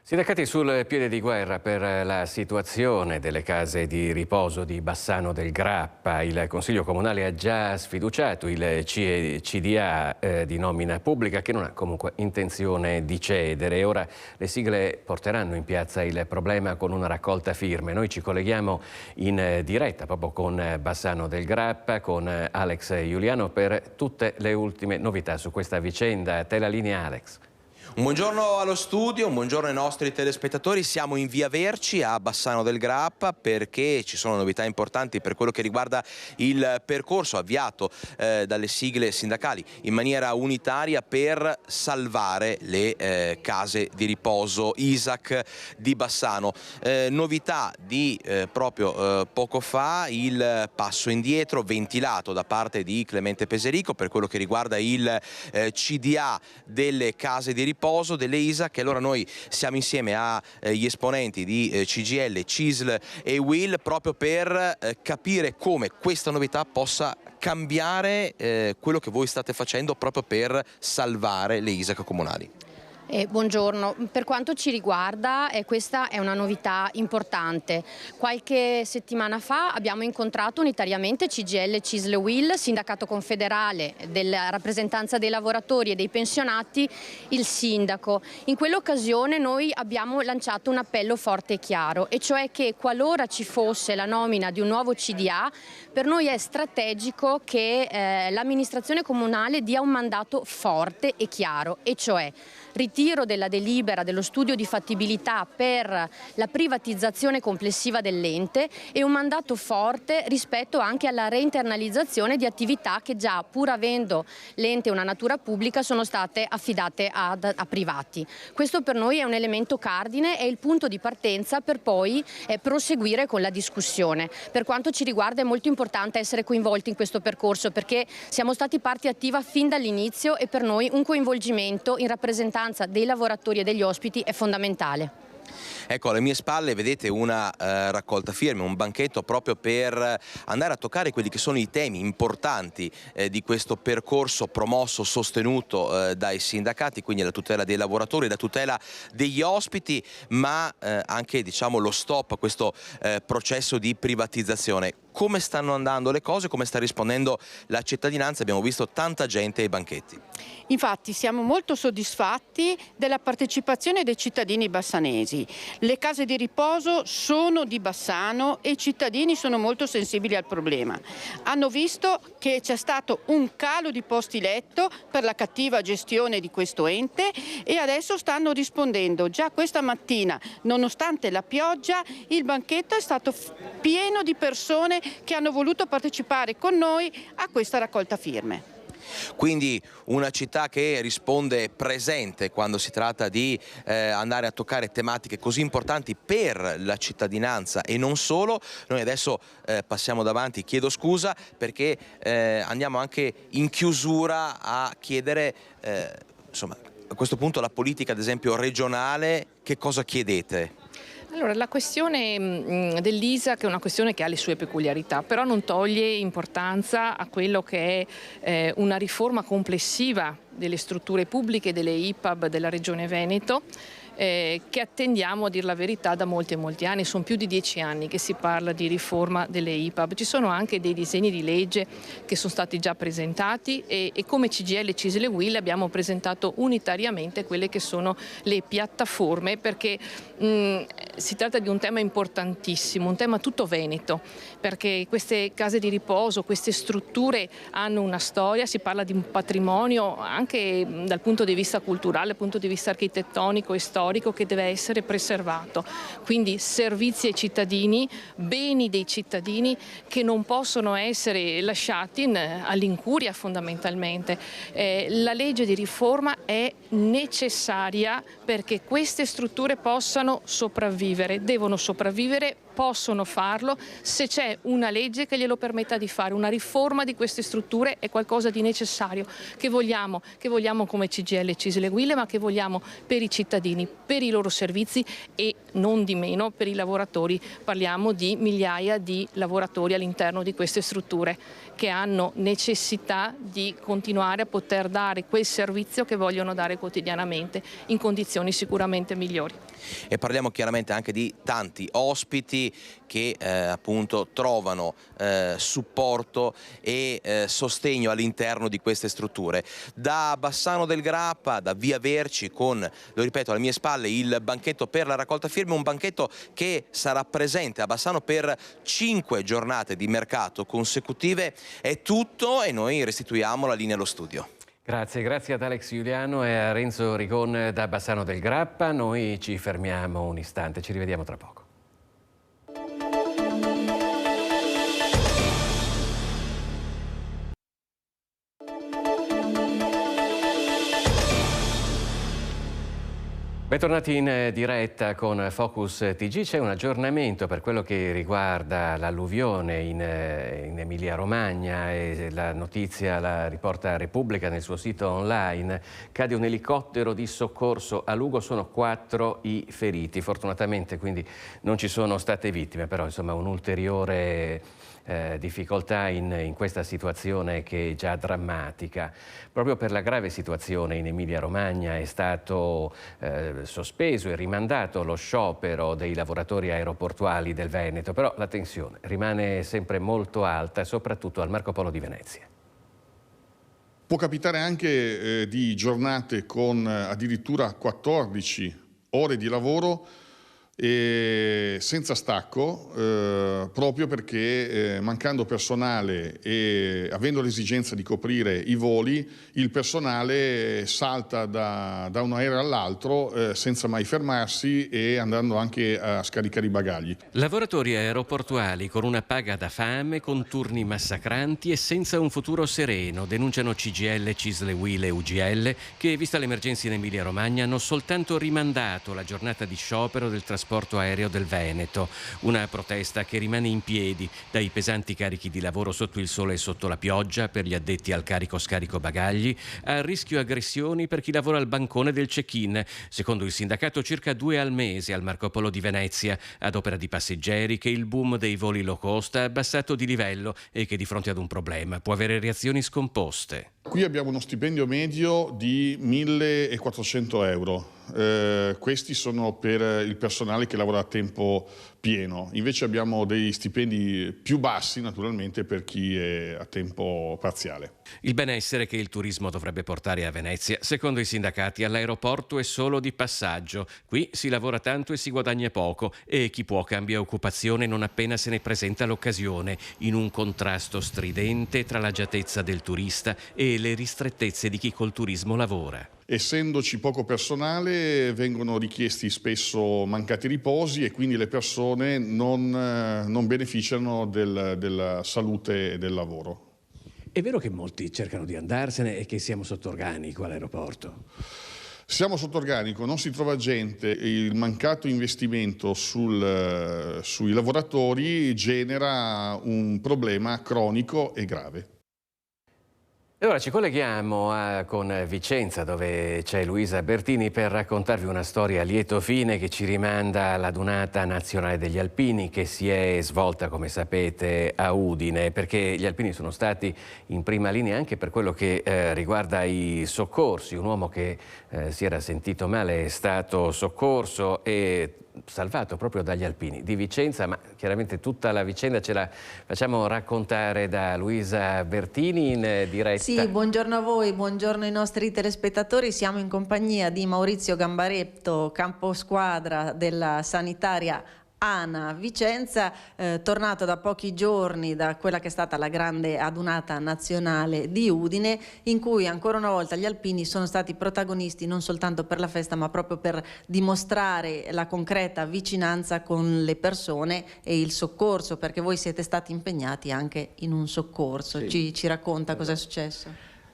Sindacati sul piede di guerra per la situazione delle case di riposo di Bassano del Grappa. Il Consiglio Comunale ha già sfiduciato il CDA di nomina pubblica, che non ha comunque intenzione di cedere. Ora le sigle porteranno in piazza il problema con una raccolta firme. Noi ci colleghiamo in diretta proprio con Bassano del Grappa, con Alex Giuliano, per tutte le ultime novità su questa vicenda. A te la linea, Alex. Un buongiorno allo studio, un buongiorno ai nostri telespettatori. Siamo in via Verci a Bassano del Grappa perché ci sono novità importanti per quello che riguarda il percorso avviato dalle sigle sindacali in maniera unitaria per salvare le case di riposo ISAC di Bassano. Novità di proprio poco fa, il passo indietro ventilato da parte di Clemente Peserico per quello che riguarda il CDA delle case di riposo delle ISAC. E allora noi siamo insieme agli esponenti di CGIL, CISL e UIL proprio per capire come questa novità possa cambiare quello che voi state facendo proprio per salvare le ISAC comunali. Buongiorno, per quanto ci riguarda questa è una novità importante. Qualche settimana fa abbiamo incontrato unitariamente CGIL, CISL e UIL, Sindacato Confederale della rappresentanza dei lavoratori e dei pensionati, il sindaco. In quell'occasione noi abbiamo lanciato un appello forte e chiaro, e cioè che qualora ci fosse la nomina di un nuovo CDA, per noi è strategico che l'amministrazione comunale dia un mandato forte e chiaro, e cioè ritiro della delibera dello studio di fattibilità per la privatizzazione complessiva dell'ente e un mandato forte rispetto anche alla reinternalizzazione di attività che già, pur avendo l'ente una natura pubblica, sono state affidate a privati. Questo per noi è un elemento cardine, è il punto di partenza per poi proseguire con la discussione. Per quanto ci riguarda è molto importante essere coinvolti in questo percorso perché siamo stati parte attiva fin dall'inizio e per noi un coinvolgimento in rappresentanza dei lavoratori e degli ospiti è fondamentale. Ecco, alle mie spalle vedete una raccolta firme, un banchetto proprio per andare a toccare quelli che sono i temi importanti di questo percorso promosso, sostenuto dai sindacati, quindi la tutela dei lavoratori, la tutela degli ospiti, ma anche, diciamo, lo stop a questo processo di privatizzazione. Come stanno andando le cose, come sta rispondendo la cittadinanza? Abbiamo visto tanta gente ai banchetti. Infatti siamo molto soddisfatti della partecipazione dei cittadini bassanesi. Le case di riposo sono di Bassano e i cittadini sono molto sensibili al problema. Hanno visto che c'è stato un calo di posti letto per la cattiva gestione di questo ente e adesso stanno rispondendo. Già questa mattina, nonostante la pioggia, il banchetto è stato pieno di persone che hanno voluto partecipare con noi a questa raccolta firme. Quindi una città che risponde presente quando si tratta di andare a toccare tematiche così importanti per la cittadinanza e non solo. Noi adesso passiamo davanti, chiedo scusa perché andiamo anche in chiusura a chiedere, insomma, a questo punto la politica ad esempio regionale, che cosa chiedete? Allora, la questione dell'ISAC è una questione che ha le sue peculiarità, però non toglie importanza a quello che è una riforma complessiva delle strutture pubbliche, delle IPAB della Regione Veneto, che attendiamo, a dir la verità, da molti anni. Sono più di 10 anni che si parla di riforma delle IPAB. Ci sono anche dei disegni di legge che sono stati già presentati e come CGIL e CISL e UIL abbiamo presentato unitariamente quelle che sono le piattaforme, perché si tratta di un tema importantissimo, un tema tutto veneto, perché queste case di riposo, queste strutture hanno una storia, si parla di un patrimonio anche dal punto di vista culturale, dal punto di vista architettonico e storico, che deve essere preservato. Quindi servizi ai cittadini, beni dei cittadini che non possono essere lasciati all'incuria fondamentalmente. La legge di riforma è necessaria perché queste strutture possano sopravvivere, devono sopravvivere, possono farlo se c'è una legge che glielo permetta di fare. Una riforma di queste strutture è qualcosa di necessario che vogliamo come CGIL, CISL e UIL, ma che vogliamo per i cittadini, per i loro servizi e non di meno per i lavoratori. Parliamo di migliaia di lavoratori all'interno di queste strutture che hanno necessità di continuare a poter dare quel servizio che vogliono dare quotidianamente in condizioni sicuramente migliori. E parliamo chiaramente anche di tanti ospiti che appunto trovano supporto e sostegno all'interno di queste strutture. Da Bassano del Grappa, da Via Verci, con, lo ripeto, alle mie spalle il banchetto per la raccolta firme, un banchetto che sarà presente a Bassano per 5 giornate di mercato consecutive. È tutto e noi restituiamo la linea allo studio. Grazie ad Alex Giuliano e a Renzo Rigon da Bassano del Grappa. Noi ci fermiamo un istante, ci rivediamo tra poco. Bentornati in diretta con Focus TG. C'è un aggiornamento per quello che riguarda l'alluvione in Emilia-Romagna e la notizia la riporta Repubblica nel suo sito online. Cade un elicottero di soccorso a Lugo, sono 4 i feriti. Fortunatamente quindi non ci sono state vittime, però insomma un'ulteriore difficoltà in questa situazione che è già drammatica. Proprio per la grave situazione in Emilia-Romagna è stato sospeso e rimandato lo sciopero dei lavoratori aeroportuali del Veneto, però la tensione rimane sempre molto alta, soprattutto al Marco Polo di Venezia. Può capitare anche di giornate con addirittura 14 ore di lavoro e senza stacco, proprio perché mancando personale e avendo l'esigenza di coprire i voli, il personale salta da un aereo all'altro senza mai fermarsi e andando anche a scaricare i bagagli. Lavoratori aeroportuali con una paga da fame, con turni massacranti e senza un futuro sereno, denunciano CGIL, CISL, UIL e UGL che, vista l'emergenza in Emilia-Romagna, hanno soltanto rimandato la giornata di sciopero del trasporto aereo del Veneto. Una protesta che rimane in piedi, dai pesanti carichi di lavoro sotto il sole e sotto la pioggia per gli addetti al carico-scarico bagagli, a rischio aggressioni per chi lavora al bancone del check-in. Secondo il sindacato circa 2 al mese al Marco Polo di Venezia, ad opera di passeggeri che il boom dei voli low cost ha abbassato di livello e che di fronte ad un problema può avere reazioni scomposte. Qui abbiamo uno stipendio medio di 1.400 euro. Questi sono per il personale che lavora a tempo pieno. Invece abbiamo dei stipendi più bassi, naturalmente, per chi è a tempo parziale. Il benessere che il turismo dovrebbe portare a Venezia, secondo i sindacati, all'aeroporto è solo di passaggio. Qui si lavora tanto e si guadagna poco e chi può cambia occupazione non appena se ne presenta l'occasione, in un contrasto stridente tra l'agiatezza del turista e le ristrettezze di chi col turismo lavora. Essendoci poco personale, vengono richiesti spesso mancati riposi e quindi le persone non beneficiano della salute e del lavoro. È vero che molti cercano di andarsene e che siamo sotto organico all'aeroporto? Siamo sotto organico, non si trova gente, il mancato investimento sui lavoratori genera un problema cronico e grave. E ora ci colleghiamo con Vicenza, dove c'è Luisa Bertini per raccontarvi una storia a lieto fine che ci rimanda alla Dunata Nazionale degli Alpini che si è svolta, come sapete, a Udine, perché gli alpini sono stati in prima linea anche per quello che riguarda i soccorsi. Un uomo che si era sentito male è stato soccorso e salvato proprio dagli alpini di Vicenza, ma chiaramente tutta la vicenda ce la facciamo raccontare da Luisa Bertini in diretta. Sì, buongiorno a voi, buongiorno ai nostri telespettatori. Siamo in compagnia di Maurizio Gambaretto, caposquadra della sanitaria ANA Vicenza, tornato da pochi giorni da quella che è stata la grande adunata nazionale di Udine, in cui ancora una volta gli alpini sono stati protagonisti non soltanto per la festa ma proprio per dimostrare la concreta vicinanza con le persone e il soccorso, perché voi siete stati impegnati anche in un soccorso. Sì. Ci racconta cosa è successo?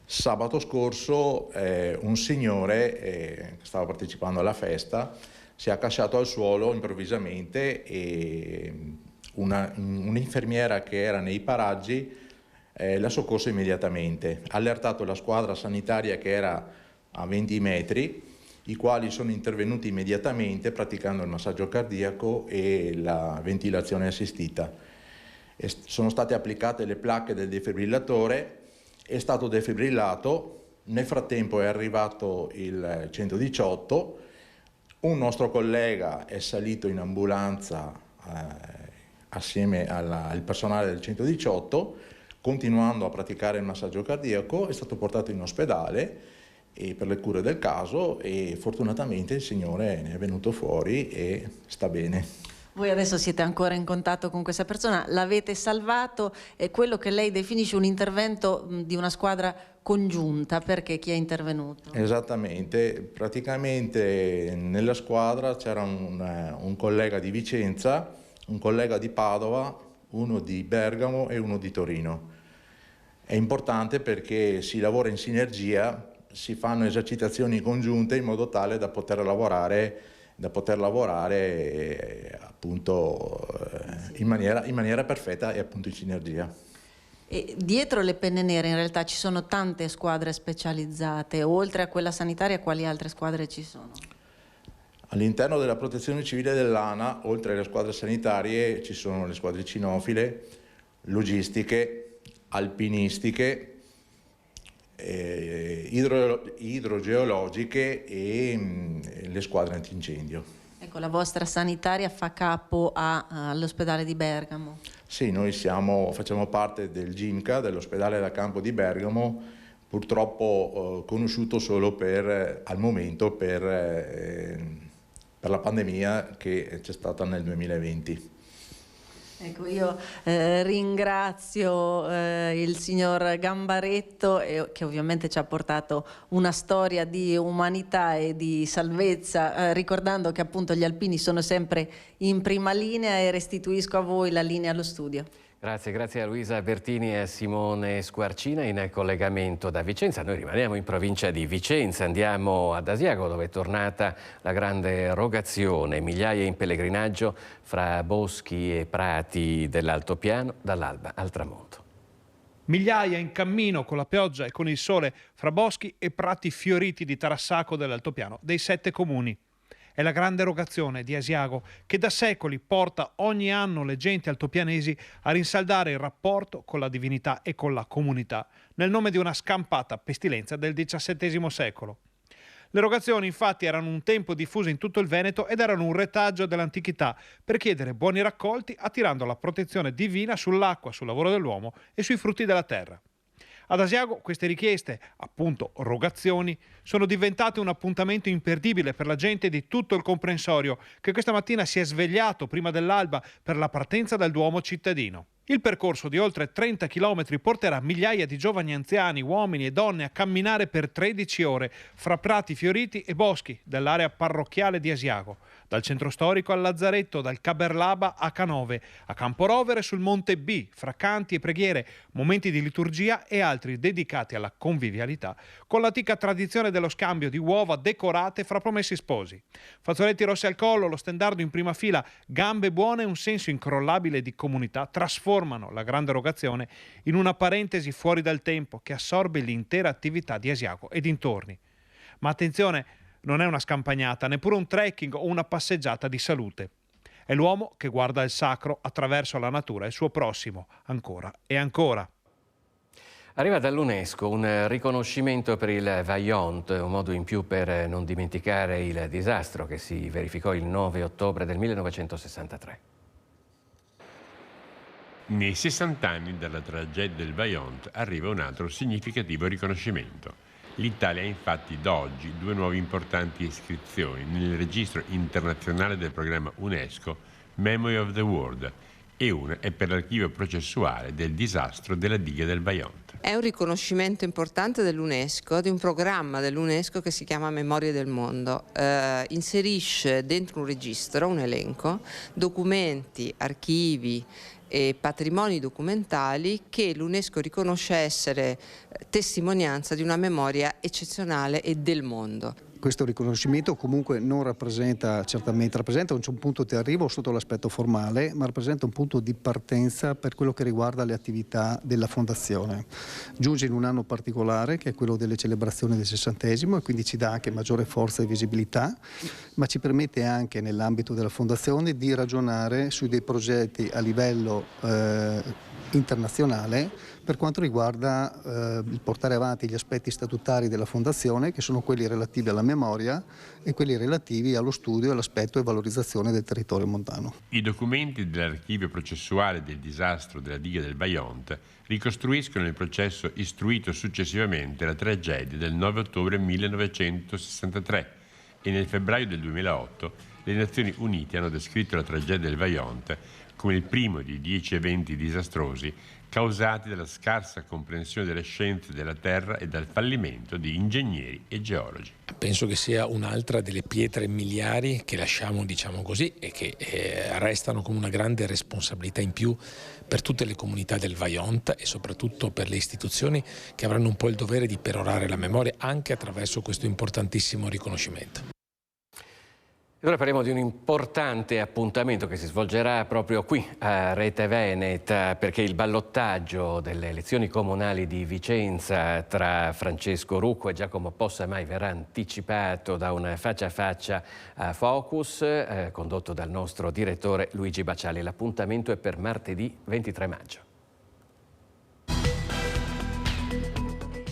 Sabato scorso un signore che stava partecipando alla festa si è accasciato al suolo improvvisamente e un'infermiera che era nei paraggi l'ha soccorso immediatamente. Ha allertato la squadra sanitaria che era a 20 metri, i quali sono intervenuti immediatamente praticando il massaggio cardiaco e la ventilazione assistita. Sono state applicate le placche del defibrillatore, è stato defibrillato, nel frattempo è arrivato il 118. Un nostro collega è salito in ambulanza assieme al personale del 118, continuando a praticare il massaggio cardiaco, è stato portato in ospedale per le cure del caso e fortunatamente il signore ne è venuto fuori e sta bene. Voi adesso siete ancora in contatto con questa persona, l'avete salvato, è quello che lei definisce un intervento di una squadra congiunta, perché chi è intervenuto? Esattamente, praticamente nella squadra c'era un collega di Vicenza, un collega di Padova, uno di Bergamo e uno di Torino. È importante perché si lavora in sinergia, si fanno esercitazioni congiunte in modo tale da poter lavorare appunto in maniera perfetta e appunto in sinergia. E dietro le penne nere in realtà ci sono tante squadre specializzate, oltre a quella sanitaria quali altre squadre ci sono? All'interno della protezione civile dell'ANA, oltre alle squadre sanitarie, ci sono le squadre cinofile, logistiche, alpinistiche, idrogeologiche e le squadre antincendio. Ecco, la vostra sanitaria fa capo all'ospedale di Bergamo. Sì, noi facciamo parte del GIMCA, dell'ospedale da campo di Bergamo, purtroppo conosciuto solo al momento per per la pandemia che c'è stata nel 2020. Ecco, io ringrazio il signor Gambaretto che ovviamente ci ha portato una storia di umanità e di salvezza, ricordando che appunto gli alpini sono sempre in prima linea, e restituisco a voi la linea allo studio. Grazie a Luisa Bertini e a Simone Squarcina in collegamento da Vicenza. Noi rimaniamo in provincia di Vicenza, andiamo ad Asiago dove è tornata la grande erogazione, migliaia in pellegrinaggio fra boschi e prati dell'altopiano dall'alba al tramonto. Migliaia in cammino con la pioggia e con il sole fra boschi e prati fioriti di Tarassaco dell'altopiano dei 7 comuni. È la grande erogazione di Asiago che da secoli porta ogni anno le genti altopianesi a rinsaldare il rapporto con la divinità e con la comunità, nel nome di una scampata pestilenza del XVII secolo. Le erogazioni infatti erano un tempo diffuse in tutto il Veneto ed erano un retaggio dell'antichità per chiedere buoni raccolti attirando la protezione divina sull'acqua, sul lavoro dell'uomo e sui frutti della terra. Ad Asiago queste richieste, appunto rogazioni, sono diventate un appuntamento imperdibile per la gente di tutto il comprensorio che questa mattina si è svegliato prima dell'alba per la partenza dal Duomo cittadino. Il percorso di oltre 30 km porterà migliaia di giovani anziani, uomini e donne a camminare per 13 ore fra prati fioriti e boschi dell'area parrocchiale di Asiago, dal centro storico al Lazzaretto, dal Caberlaba a Canove, a Camporovere sul Monte B, fra canti e preghiere, momenti di liturgia e altri dedicati alla convivialità, con l'antica tradizione dello scambio di uova decorate fra promessi sposi. Fazzoletti rossi al collo, lo stendardo in prima fila, gambe buone e un senso incrollabile di comunità trasformano la grande erogazione in una parentesi fuori dal tempo che assorbe l'intera attività di Asiago e dintorni. Ma attenzione, non è una scampagnata, neppure un trekking o una passeggiata di salute. È l'uomo che guarda il sacro attraverso la natura e il suo prossimo, ancora e ancora. Arriva dall'UNESCO un riconoscimento per il Vajont, un modo in più per non dimenticare il disastro che si verificò il 9 ottobre del 1963. Nei 60 anni dalla tragedia del Vajont arriva un altro significativo riconoscimento. L'Italia ha infatti da oggi 2 nuove importanti iscrizioni nel registro internazionale del programma UNESCO Memory of the World e una è per l'archivio processuale del disastro della diga del Vajont. È un riconoscimento importante dell'UNESCO, di un programma dell'UNESCO che si chiama Memorie del Mondo. Inserisce dentro un registro, un elenco, documenti, archivi e patrimoni documentali che l'UNESCO riconosce essere testimonianza di una memoria eccezionale e del mondo. Questo riconoscimento comunque non rappresenta un punto di arrivo sotto l'aspetto formale, ma rappresenta un punto di partenza per quello che riguarda le attività della Fondazione. Giunge in un anno particolare che è quello delle celebrazioni del 60° e quindi ci dà anche maggiore forza e visibilità, ma ci permette anche nell'ambito della Fondazione di ragionare su dei progetti a livello internazionale per quanto riguarda il portare avanti gli aspetti statutari della Fondazione, che sono quelli relativi alla memoria e quelli relativi allo studio, all'aspetto e valorizzazione del territorio montano. I documenti dell'archivio processuale del disastro della diga del Vajont ricostruiscono il processo istruito successivamente alla tragedia del 9 ottobre 1963 e nel febbraio del 2008 le Nazioni Unite hanno descritto la tragedia del Vajont come il primo di 10 eventi disastrosi causati dalla scarsa comprensione delle scienze della Terra e dal fallimento di ingegneri e geologi. Penso che sia un'altra delle pietre miliari che lasciamo, diciamo così, e che restano come una grande responsabilità in più per tutte le comunità del Vajont e soprattutto per le istituzioni che avranno un po' il dovere di perorare la memoria anche attraverso questo importantissimo riconoscimento. Ora parliamo di un importante appuntamento che si svolgerà proprio qui a Rete Veneta, perché il ballottaggio delle elezioni comunali di Vicenza tra Francesco Rucco e Giacomo Possamai verrà anticipato da un faccia a faccia a Focus condotto dal nostro direttore Luigi Baciali. L'appuntamento è per martedì 23 maggio.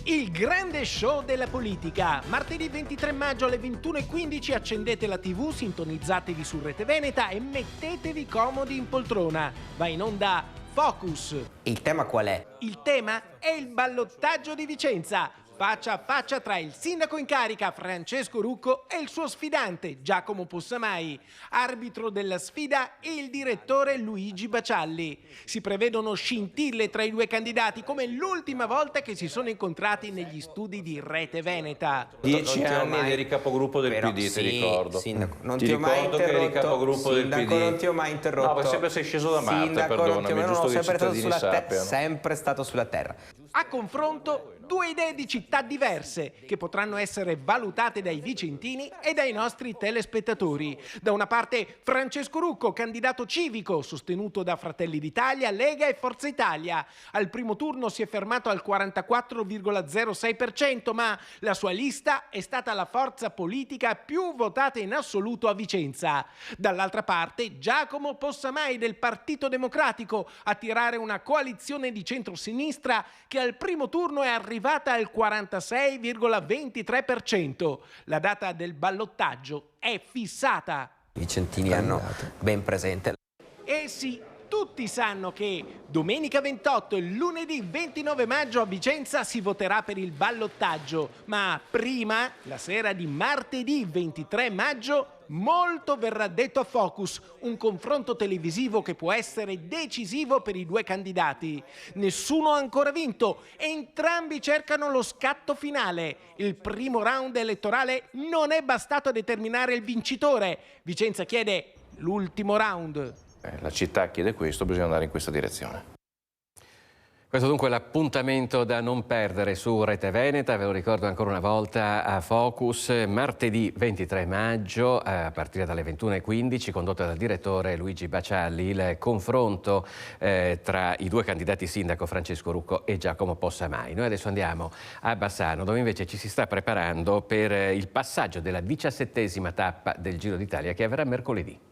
Il grande show della politica. Martedì 23 maggio alle 21:15 accendete la TV, sintonizzatevi su Rete Veneta e mettetevi comodi in poltrona. Va in onda Focus. Il tema qual è? Il tema è il ballottaggio di Vicenza. Faccia a faccia tra il sindaco in carica Francesco Rucco e il suo sfidante Giacomo Possamai. Arbitro della sfida il direttore Luigi Bacialli. Si prevedono scintille tra i due candidati come l'ultima volta che si sono incontrati negli studi di Rete Veneta. 10 anni ed eri capogruppo del PD, ti ricordo. Sindaco, non ti ho mai ricordo che eri capogruppo del PD. Non ti ho mai interrotto. No, sempre sei sceso da Marte, Sindaco, perdonami, giusto che i cittadini sappiano. Sempre stato sulla terra. A confronto, due idee di città diverse che potranno essere valutate dai vicentini e dai nostri telespettatori. Da una parte Francesco Rucco, candidato civico, sostenuto da Fratelli d'Italia, Lega e Forza Italia. Al primo turno si è fermato al 44,06%, ma la sua lista è stata la forza politica più votata in assoluto a Vicenza. Dall'altra parte Giacomo Possamai del Partito Democratico a tirare una coalizione di centrosinistra che al primo turno è arrivata al 46,23%. La data del ballottaggio è fissata. I vicentini hanno ben presente. E sì, tutti sanno che domenica 28 e lunedì 29 maggio a Vicenza si voterà per il ballottaggio, ma prima, la sera di martedì 23 maggio, molto verrà detto a Focus, un confronto televisivo che può essere decisivo per i due candidati. Nessuno ha ancora vinto, entrambi cercano lo scatto finale. Il primo round elettorale non è bastato a determinare il vincitore. Vicenza chiede l'ultimo round. La città chiede questo, bisogna andare in questa direzione. Questo dunque è l'appuntamento da non perdere su Rete Veneta, ve lo ricordo ancora una volta a Focus, martedì 23 maggio a partire dalle 21:15, condotto dal direttore Luigi Bacialli, il confronto tra i due candidati sindaco Francesco Rucco e Giacomo Possamai. Noi adesso andiamo a Bassano, dove invece ci si sta preparando per il passaggio della 17ª tappa del Giro d'Italia che avverrà mercoledì.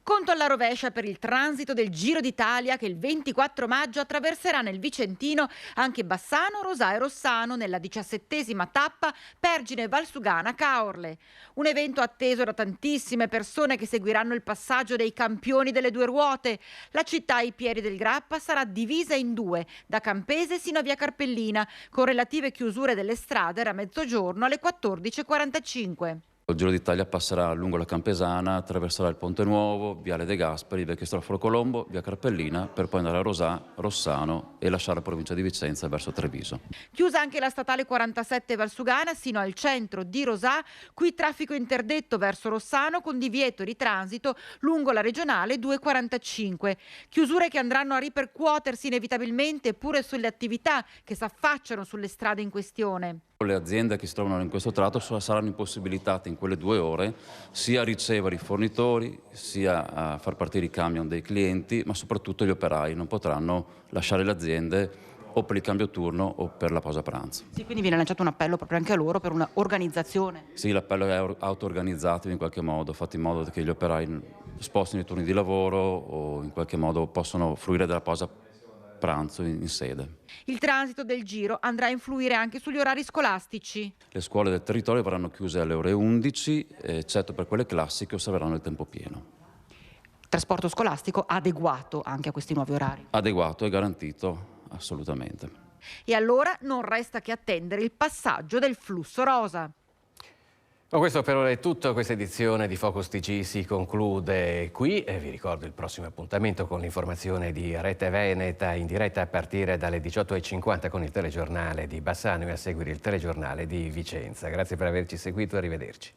Conto alla rovescia per il transito del Giro d'Italia che il 24 maggio attraverserà nel Vicentino anche Bassano, Rosà e Rossano nella 17ª tappa Pergine-Valsugana-Caorle. Un evento atteso da tantissime persone che seguiranno il passaggio dei campioni delle due ruote. La città ai piedi del Grappa sarà divisa in due, da Campese sino a via Carpellina, con relative chiusure delle strade a mezzogiorno alle 14:45. Il Giro d'Italia passerà lungo la Campesana, attraverserà il Ponte Nuovo, Viale De Gasperi, via Cristoforo Colombo, via Carpellina, per poi andare a Rosà, Rossano e lasciare la provincia di Vicenza verso Treviso. Chiusa anche la statale 47 Valsugana sino al centro di Rosà, qui traffico interdetto verso Rossano con divieto di transito lungo la regionale 245. Chiusure che andranno a ripercuotersi inevitabilmente pure sulle attività che si affacciano sulle strade in questione. Le aziende che si trovano in questo tratto saranno impossibilitate in quelle 2 ore sia a ricevere i fornitori, sia a far partire i camion dei clienti, ma soprattutto gli operai non potranno lasciare le aziende o per il cambio turno o per la pausa pranzo. Sì, quindi viene lanciato un appello proprio anche a loro per un'organizzazione. Sì, l'appello è auto-organizzato in qualche modo, fate in modo che gli operai spostino i turni di lavoro o in qualche modo possono fruire della pausa pranzo in sede. Il transito del Giro andrà a influire anche sugli orari scolastici. Le scuole del territorio verranno chiuse alle ore 11, eccetto per quelle classiche che osserveranno il tempo pieno. Trasporto scolastico adeguato anche a questi nuovi orari. Adeguato e garantito, assolutamente. E allora non resta che attendere il passaggio del flusso rosa. Con questo per ora è tutto, questa edizione di Focus TG si conclude qui e vi ricordo il prossimo appuntamento con l'informazione di Rete Veneta in diretta a partire dalle 18:50 con il telegiornale di Bassano e a seguire il telegiornale di Vicenza. Grazie per averci seguito e arrivederci.